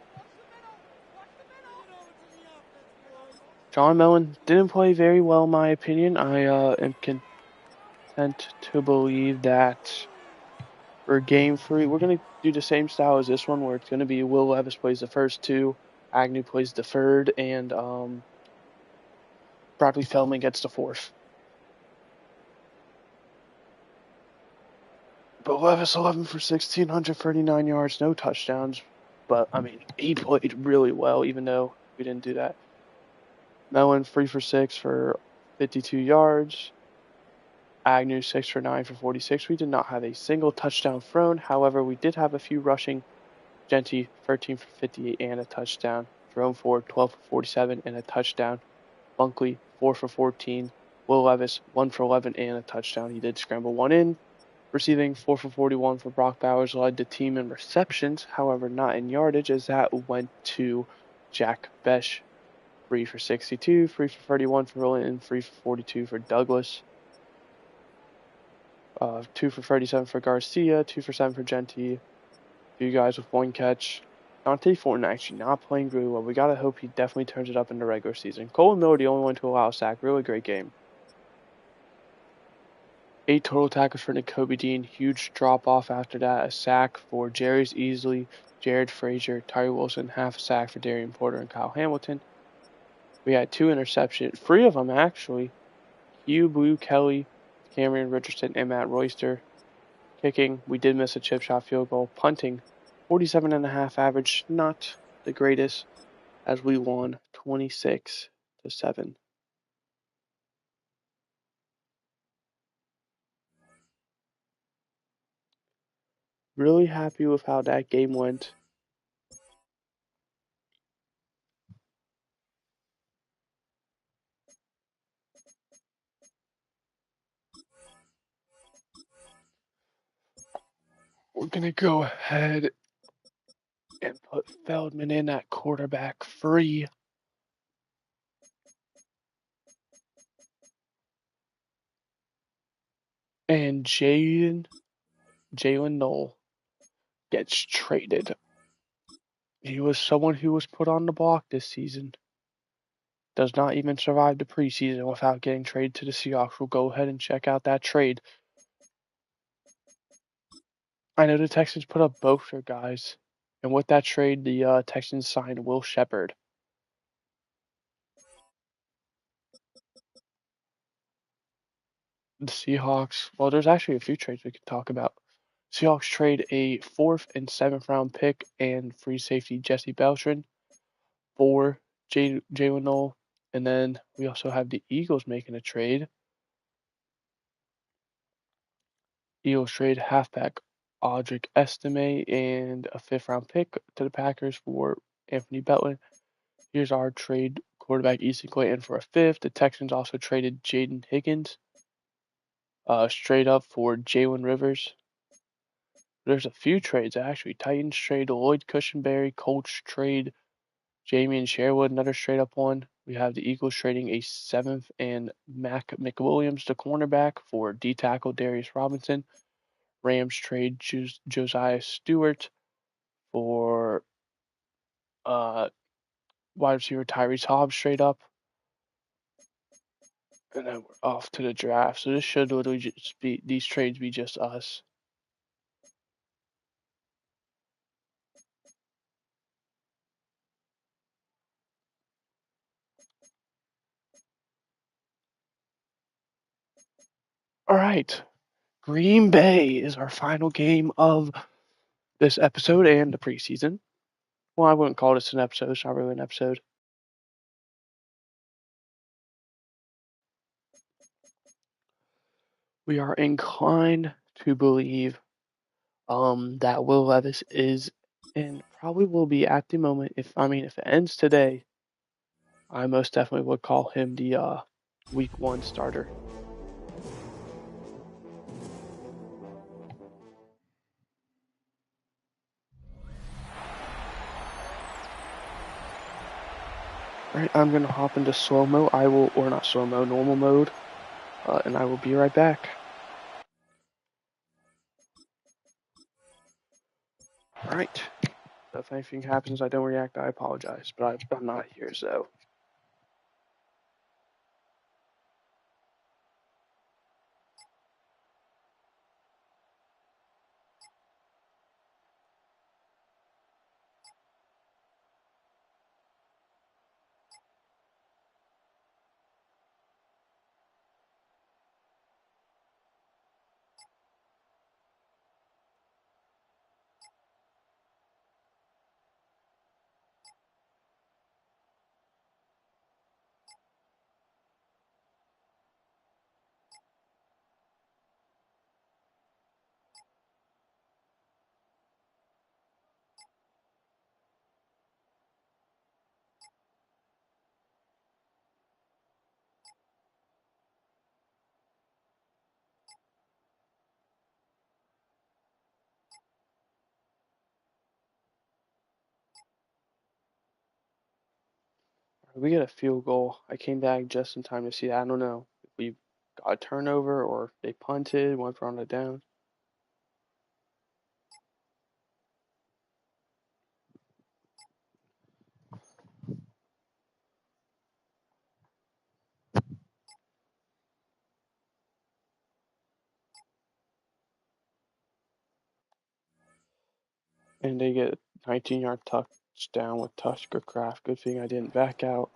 S1: John Mellon didn't play very well, in my opinion. I am content to believe that for game 3, we're going to do the same style as this one, where it's going to be Will Levis plays the first 2, Agnew plays the third, and Bradley Feldman gets the 4th. But Levis 11 for 1,639 yards, no touchdowns. But, I mean, he played really well, even though we didn't do that. Mellon 3 for 6 for 52 yards. Agnew 6 for 9 for 46. We did not have a single touchdown thrown. However, we did have a few rushing. Genty 13 for 58 and a touchdown. Jerome Ford 12 for 47 and a touchdown. Bunkley 4 for 14. Will Levis 1 for 11 and a touchdown. He did scramble one in. Receiving 4 for 41 for Brock Bowers led the team in receptions, however not in yardage, as that went to Jack Besh. 3 for 62, 3 for 31 for Roland, and 3 for 42 for Douglas. 2 for 37 for Garcia, 2 for 7 for Genty. Few guys with 1 catch. Dante Thornton actually not playing really well. We gotta hope he definitely turns it up in the regular season. Colin Miller, the only one to allow a sack. Really great game. 8 total tackles for Nakobe Dean. Huge drop off after that. A sack for Jerry's Easley, Jared Frazier, Tyree Wilson. Half a sack for Darian Porter and Kyle Hamilton. We had 2 interceptions. 3 of them actually. Hugh Blue Kelly, Cameron Richardson, and Matt Royster. Kicking, we did miss a chip shot field goal. Punting, 47.5 average. Not the greatest, as we won 26-7. Really happy with how that game went. We're going to go ahead and put Feldman in at quarterback 3. And Jalen Knoll gets traded. He was someone who was put on the block this season. Does not even survive the preseason without getting traded to the Seahawks. We'll go ahead and check out that trade. I know the Texans put up both their guys. And with that trade, the Texans signed Will Shepard. The Seahawks, well, there's actually a few trades we could talk about. Seahawks trade a 4th and 7th round pick and free safety Jesse Beltran for Jalen Knoll. And then we also have the Eagles making a trade. Eagles trade halfback Audric Estime and a 5th round pick to the Packers for Anthony Belton. Here's our trade: quarterback Easton Clayton for a 5th. The Texans also traded Jaden Higgins straight up for Jalen Rivers. There's a few trades actually. Titans trade Lloyd Cushenberry, Colts trade Jamie and Sherwood, another straight up one. We have the Eagles trading a 7th and Mac McWilliams, the cornerback, for D tackle Darius Robinson. Rams trade Josiah Stewart for wide receiver Tyrese Hobbs straight up. And then we're off to the draft. So this should literally just be, these trades be just us. All right. Green Bay is our final game of this episode and the preseason. Well, I wouldn't call this an episode. It's not really an episode. We are inclined to believe that Will Levis is and probably will be at the moment. If it ends today, I most definitely would call him the week 1 starter. All right, I'm gonna hop into slow-mo. Or not slow-mo, normal mode, and I will be right back. All right. If anything happens, I don't react, I apologize, but I'm not here, so. We get a field goal. I came back just in time to see that. I don't know if we got a turnover or they punted, went for on a down. And they get a 19-yard touchdown with Tusker Craft. Good thing I didn't back out.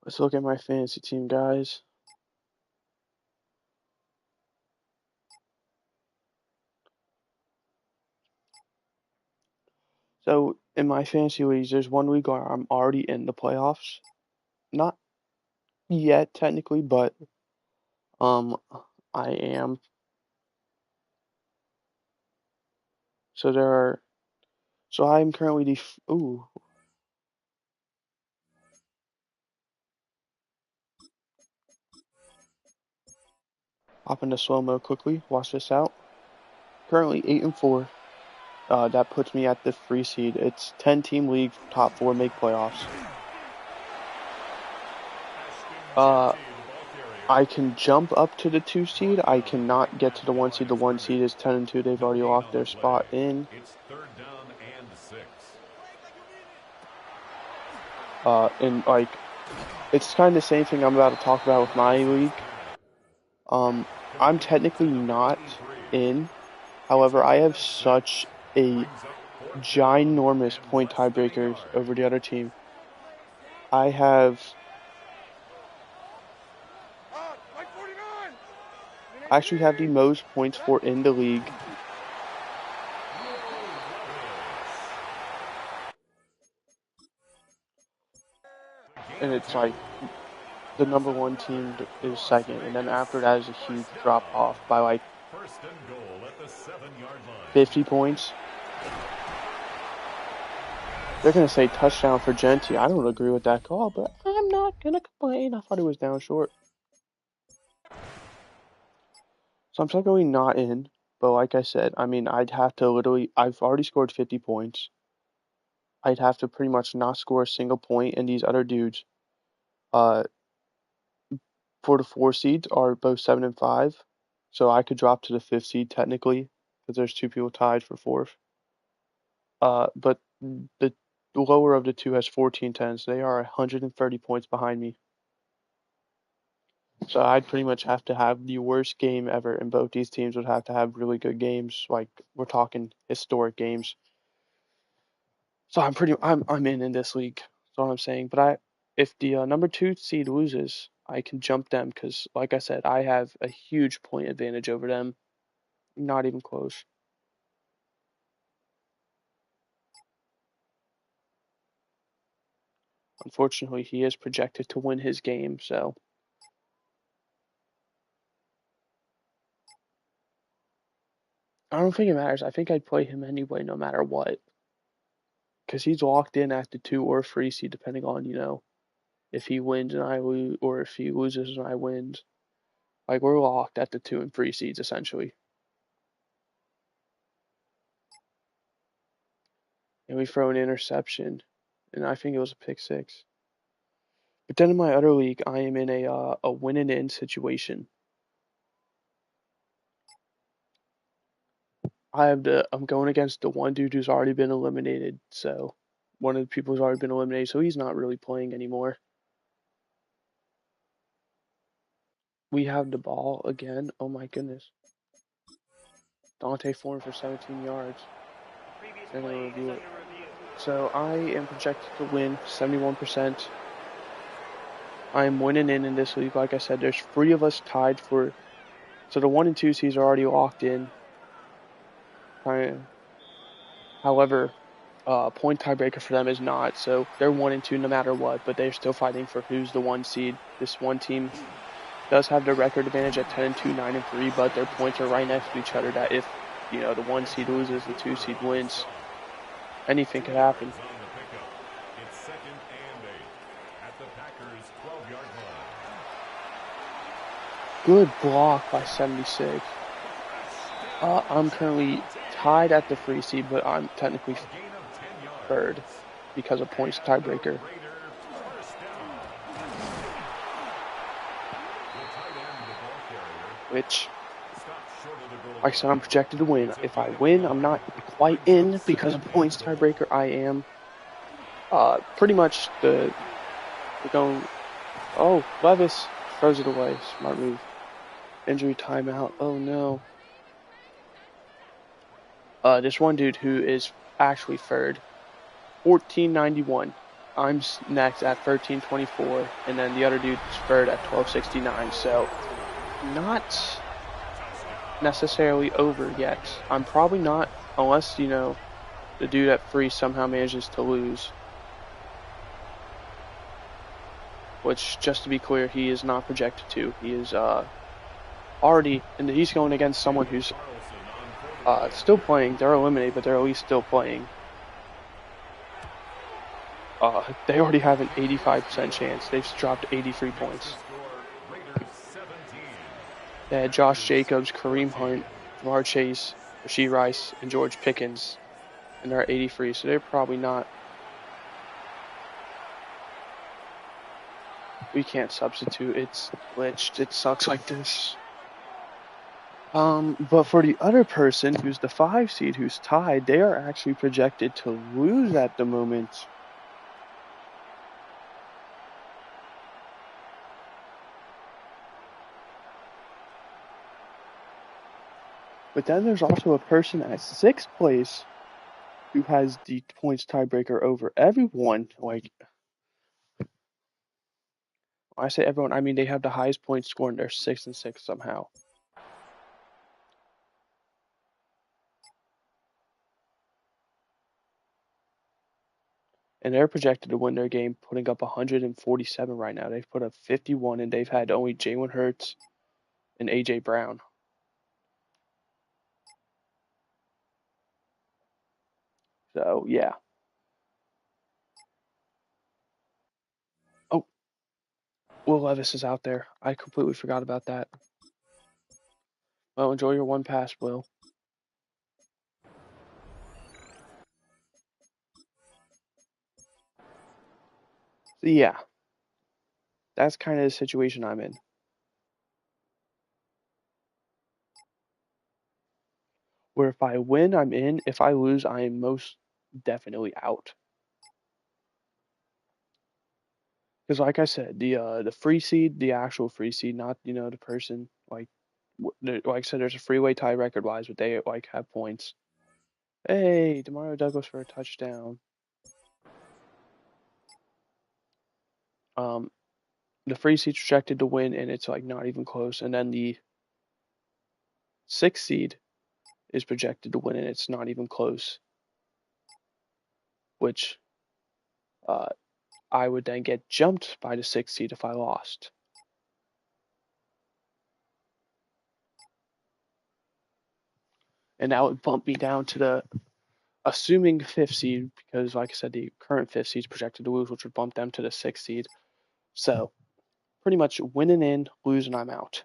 S1: Let's look at my fantasy team, guys. So in my fantasy leagues, there's one league where I'm already in the playoffs. Not yet technically, but um I am. So there are so I'm currently hop into slow mo quickly. Watch this out. Currently 8-4. That puts me at the free seed. It's 10-team league. Top 4 make playoffs. I can jump up to the 2 seed. I cannot get to the 1 seed. The 1 seed is 10-2. They've already locked their spot in.
S2: It's third down and 6.
S1: And like, it's kind of the same thing I'm about to talk about with my league. I'm technically not in. However, I have such a ginormous point tiebreakers over the other team. I actually have the most points for in the league. And it's like the number 1 team is second, and then after that is a huge drop off by like 50 points. They're going to say touchdown for Genty. I don't agree with that call, but I'm not going to complain. I thought he was down short. So I'm technically not in, but like I said, I'd have to I've already scored 50 points. I'd have to pretty much not score a single point, and these other dudes, for the 4 seeds are both 7-5. So I could drop to the 5th seed technically, because there's 2 people tied for 4th. But the lower of the 2 has 14-10, so they are 130 points behind me. So I'd pretty much have to have the worst game ever, and both these teams would have to have really good games. Like we're talking historic games. So I'm in this league. That's all I'm saying. But If the number 2 seed loses, I can jump them because, like I said, I have a huge point advantage over them. Not even close. Unfortunately, he is projected to win his game, so I don't think it matters. I think I'd play him anyway, no matter what, because he's locked in at the 2 or 3 seed, depending on, if he wins and I lose, or if he loses and I win. Like, we're locked at the 2 and 3 seeds, essentially. And we throw an interception, and I think it was a pick six. But then in my other league, I am in a win and in situation. I'm going against the one dude who's already been eliminated. So one of the people who's already been eliminated, so he's not really playing anymore. We have the ball again. Oh my goodness. Dante Form for 17 yards. They're gonna review it. So I am projected to win 71%. I am winning in this league. Like I said, there's 3 of us tied for. So the 1 and 2 seeds are already locked in. However, point tiebreaker for them is not. So they're 1 and 2 no matter what, but they're still fighting for who's the 1 seed. This one team does have the record advantage at 10 and 2, 9 and 3, but their points are right next to each other. That if the 1 seed loses, the 2 seed wins. Anything could happen.
S2: It's 2nd and 8 at the Packers' 12-yard line.
S1: Good block by 76. I'm currently tied at the 3 seed, but I'm technically 3rd because of points tiebreaker. Which, like I said, I'm projected to win. If I win, I'm not quite in because of points tiebreaker. I am pretty much we're going. Oh, Levis throws it away. Smart move. Injury timeout. Oh no. This one dude who is actually 3rd, 1491. I'm next at 1324, and then the other dude's 3rd at 1269. So not necessarily over yet. I'm probably not, unless the dude at 3 somehow manages to lose. Which, just to be clear, he is not projected to. He is already, and he's going against someone who's still playing. They're eliminated, but they're at least still playing. They already have an 85% chance. They've dropped 83 points. They had Josh Jacobs, Kareem Hunt, Jamar Chase, Rashee Rice, and George Pickens, and they're at 83, so they're probably not. We can't substitute. It's glitched. It sucks like this. But for the other person, who's the 5 seed, who's tied, they are actually projected to lose at the moment. But then there's also a person at 6th place who has the points tiebreaker over everyone. Like, when I say everyone, I mean they have the highest point score and they're 6 and 6 somehow. And they're projected to win their game, putting up 147 right now. They've put up 51, and they've had only Jalen Hurts and A.J. Brown. So, yeah. Oh, Will Levis is out there. I completely forgot about that. Well, enjoy your one pass, Will. So, yeah. That's kind of the situation I'm in. Where if I win, I'm in. If I lose, I am most definitely out. Because, like I said, the free seed, the actual free seed, not the person like I said, there's a freeway tie record wise, but they like have points. Hey, Demario Douglas for a touchdown. Um, the 3 seed's projected to win, and it's like not even close. And then the 6 seed is projected to win, and it's not even close. Which I would then get jumped by the 6 seed if I lost. And that would bump me down to the assuming 5th seed, because like I said, the current 5th seed is projected to lose, which would bump them to the 6th seed. So pretty much winning in, losing, I'm out.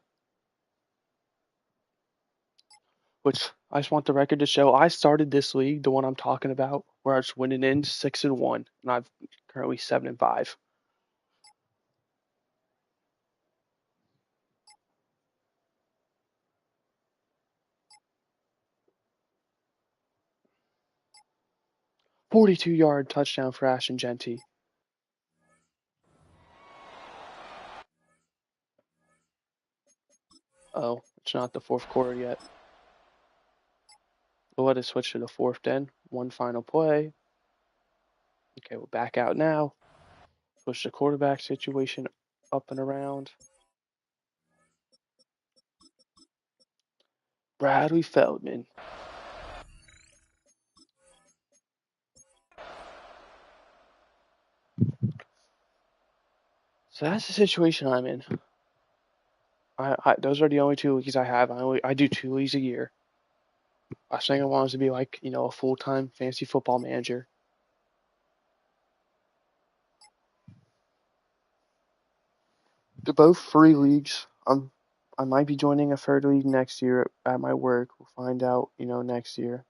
S1: Which I just want the record to show I started this league, the one I'm talking about, where I was winning in 6-1, and I'm currently 7-5. "42-yard touchdown for Ashton Genty." Oh, it's not the fourth quarter yet. We'll let it switch to the fourth then. One final play. Okay, we'll back out now. Push the quarterback situation up and around. Bradley Feldman. So that's the situation I'm in. Those are the only 2 leagues I have. I do 2 leagues a year. Last thing I want is to be like, a full-time fantasy football manager. They're both free leagues. I might be joining a third league next year at my work. We'll find out, next year.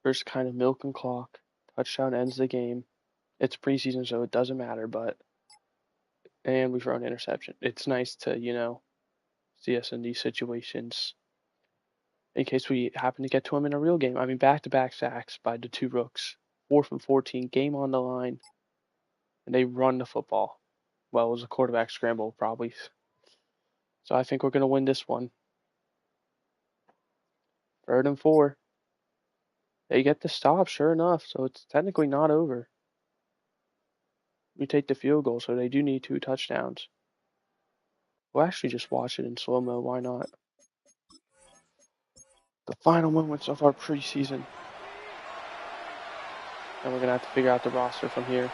S1: First kind of milk and clock. Touchdown ends the game. It's preseason, so it doesn't matter, and we throw an interception. It's nice to, see us in these situations in case we happen to get to them in a real game. I mean, back-to-back sacks by the 2 rooks. 4th and 14, game on the line, and they run the football. Well, it was a quarterback scramble, probably. So I think we're going to win this one. 3rd and 4. They get the stop, sure enough, so it's technically not over. We take the field goal, so they do need 2 touchdowns. We'll actually just watch it in slow-mo, why not? The final moments of our preseason. And we're going to have to figure out the roster from here.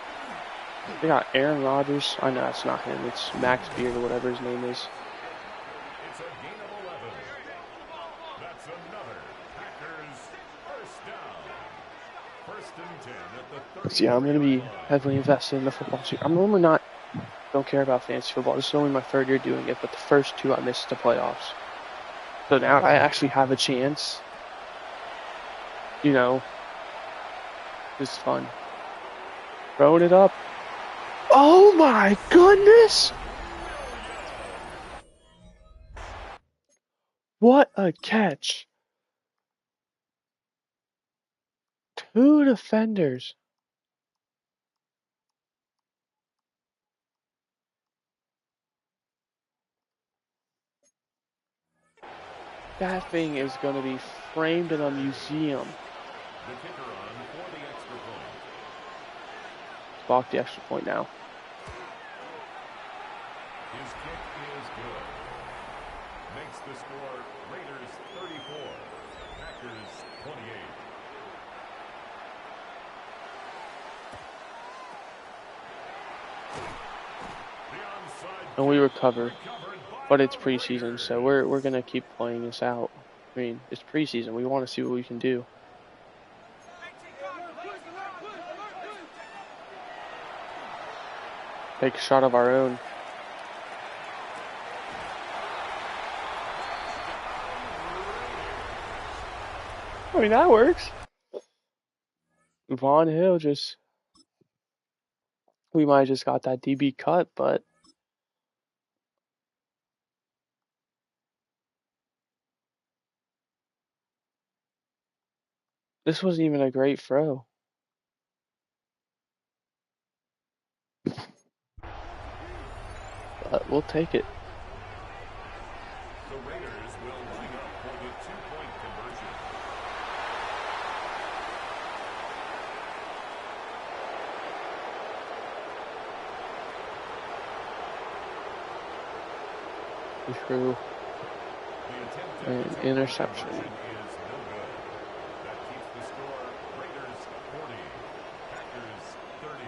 S1: They got Aaron Rodgers. I know that's not him. It's Max Beard or whatever his name is.
S2: It's a gain of 11. That's another Packers first down. First and 10 at the 30.
S1: So yeah, I'm going to be heavily invested in the football season. I'm normally don't care about fantasy football. This is only my 3rd year doing it, but the first 2 I missed the playoffs. So now I actually have a chance. It's fun. Throwing it up. Oh my goodness! What a catch! 2 defenders. That thing is going to be framed in a museum.
S2: The kicker on for the extra point.
S1: Block the extra point now.
S2: His kick is good. Makes the score Raiders 34, Packers 28.
S1: And we recover, but it's preseason, so we're gonna keep playing this out. I mean, it's preseason. We want to see what we can do. Take a shot of our own. I mean, that works. Vaughn Hill just... We might have just got that DB cut, but... This wasn't even a great throw. But we'll take it.
S2: The Raiders will line up for the two-point conversion.
S1: He threw an interception.
S2: Is no good. That keeps the score Raiders 40, Packers 30.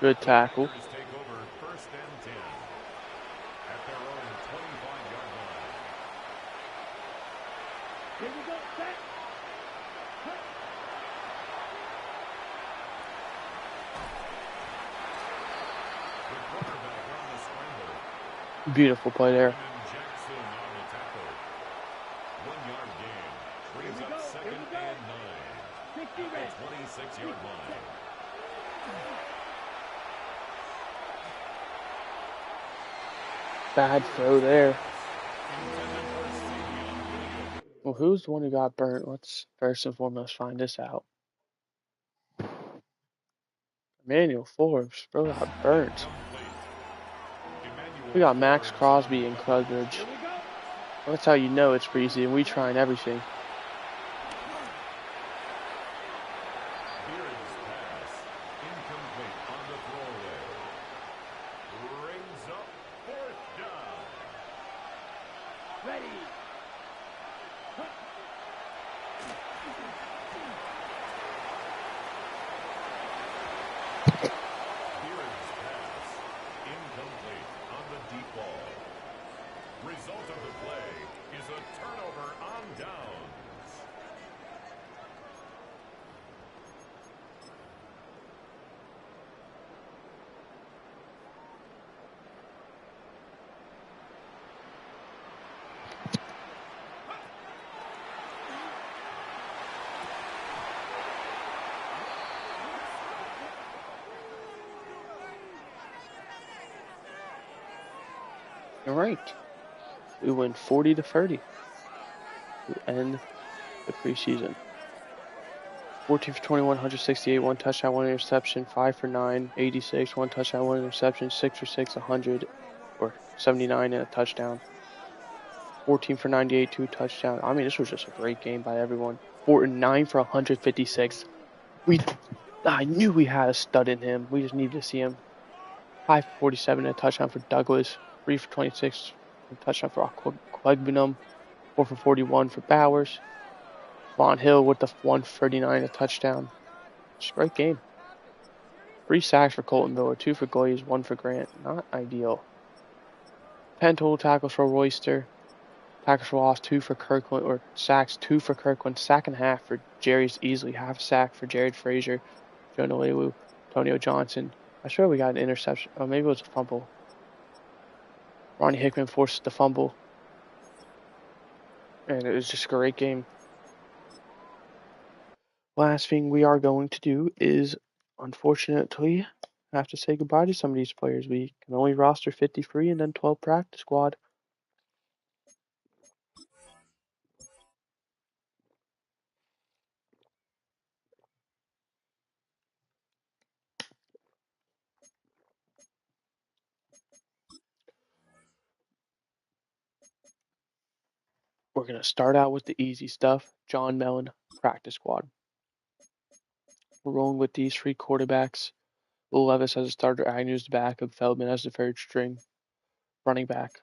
S1: Good tackle.
S2: Packers take over first and 10 at their own 25-yard line.
S3: Here we go, set.
S2: The quarterback on the scramble.
S1: Beautiful play there.
S2: Jackson on the tackle. 1-yard gain. Brings up second and 9. At the 26-yard line.
S1: Bad throw there. Well, who's the one who got burnt? Let's first and foremost find this out. Emmanuel Forbes, bro, got burnt. We got Max Crosby and Clubridge. That's how you know it's preseason. We trying everything.
S2: Beard's pass. Incomplete on the throwaway. Brings up fourth down.
S3: Ready.
S2: Beard's pass. Incomplete on the deep ball. Result of the play is a turnover on downs.
S1: All right. We win 40-30 to end the preseason. 14 for 21, 168, 1 touchdown, 1 interception, 5 for 9, 86, 1 touchdown, 1 interception, 6 for 6, 100, or 79 and a touchdown. 14 for 98, 2 touchdowns. I mean, this was just a great game by everyone. 9 for 156. I knew we had a stud in him. We just needed to see him. 5 for 47 and a touchdown for Douglas. 3 for 26 and a touchdown for Quegbinum. 4 for 41 for Bowers. Vaughn Hill with the 139 and a touchdown. Just a great game. 3 sacks for Colton Miller, 2 for Glaze, 1 for Grant. Not ideal. 10 total tackles for Royster. Tackles for loss, 2 for Kirkland, or sacks, 2 for Kirkland. Sack and a half for Jerry's easily. Half a sack for Jared Frazier, Joe Nolelu, Antonio Johnson. I'm sure we got an interception. Oh, maybe it was a fumble. Ronnie Hickman forced the fumble. And it was just a great game. Last thing we are going to do is, unfortunately, have to say goodbye to some of these players. We can only roster 53 and then 12 practice squad. We're going to start out with the easy stuff. John Mellon, practice squad. We're rolling with these 3 quarterbacks. Will Levis as a starter, Agnew as the backup, Feldman as the third string, running back.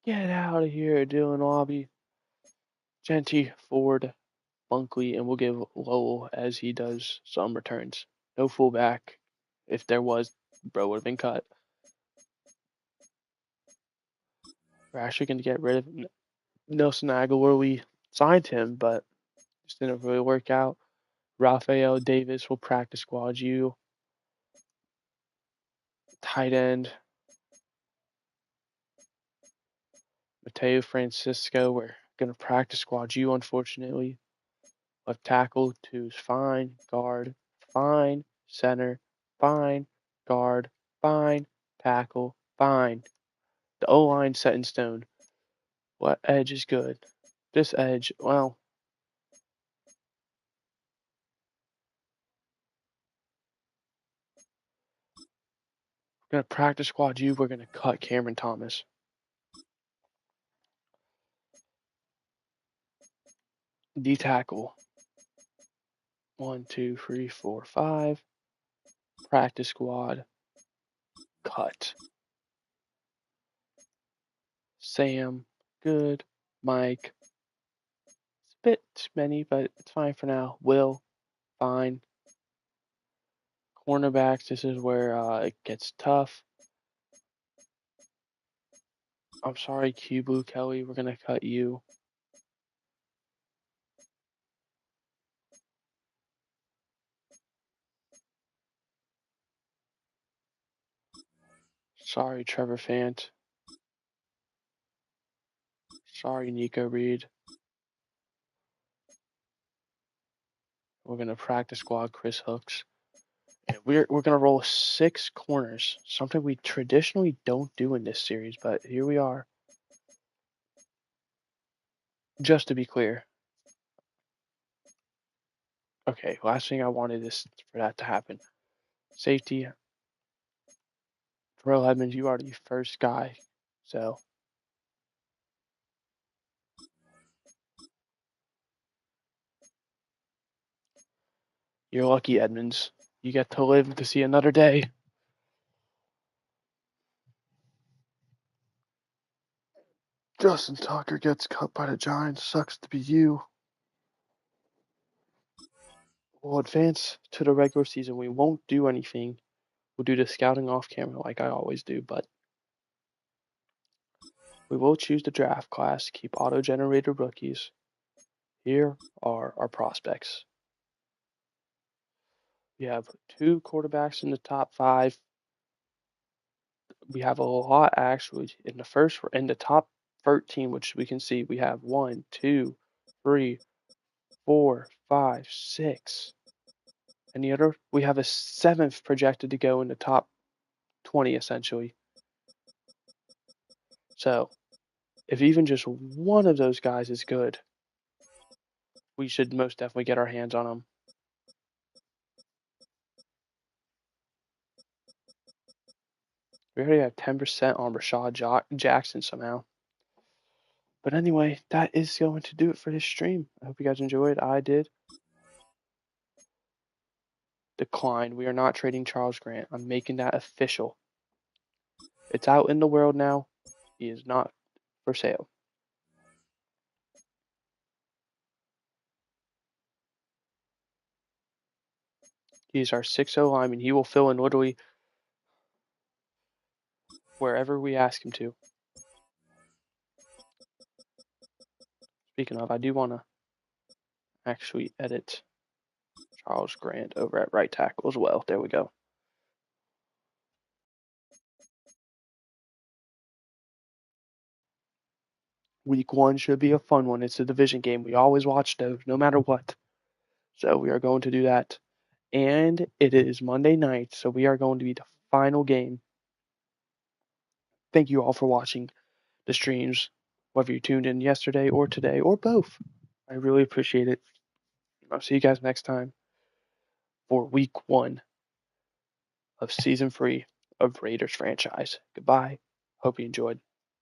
S1: Get out of here, Dylan Lobby. Genty, Ford, Bunkley, and we'll give Lowell as he does some returns. No fullback. If there was, bro would have been cut. We're actually going to get rid of Nelson Aguilar. We signed him, but just didn't really work out. Rafael Davis will practice squad you. Tight end, Mateo Francisco, we're going to practice squad you, unfortunately. Left tackle, two's fine. Guard, fine. Center, fine. Guard, fine. Tackle, fine. The O-line set in stone. What edge is good? This edge, well, we're going to practice squad you. We're going to cut Cameron Thomas. D tackle. 1, 2, 3, 4, 5. Practice squad. Cut. Sam. Good. Mike. It's a bit many, but it's fine for now. Will. Fine. Cornerbacks. This is where it gets tough. I'm sorry, Cubu Kelly. We're going to cut you. Sorry, Trevor Fant. Sorry, Nico Reed. We're going to practice squad Chris Hooks. And we're going to roll 6 corners, something we traditionally don't do in this series, but here we are. Just to be clear. Okay, last thing I wanted is for that to happen. Safety. Terrell Edmonds, you are the first guy. So you're lucky, Edmonds. You get to live to see another day. Justin Tucker gets cut by the Giants. Sucks to be you. We'll advance to the regular season. We won't do anything. We'll do the scouting off camera like I always do, but we will choose the draft class, keep auto-generated rookies. Here are our prospects. We have 2 quarterbacks in the top 5. We have a lot actually. In the top 13, which we can see, we have 1, 2, 3, 4, 5, 6. And the other, we have a 7th projected to go in the top 20 essentially. So if even just one of those guys is good, we should most definitely get our hands on them. We already have 10% on Rashad Jackson somehow. But anyway, that is going to do it for this stream. I hope you guys enjoyed. I did. Declined. We are not trading Charles Grant. I'm making that official. It's out in the world now. He is not for sale. He's our 6-0 lineman. He will fill in literally wherever we ask him to. Speaking of, I do want to actually edit Charles Grant over at right tackle as well. There we go. Week 1 should be a fun one. It's a division game. We always watch those, no matter what. So we are going to do that. And it is Monday night, so we are going to be the final game. Thank you all for watching the streams, whether you tuned in yesterday or today or both. I really appreciate it. I'll see you guys next time for week 1 of season 3 of Raiders franchise. Goodbye. Hope you enjoyed.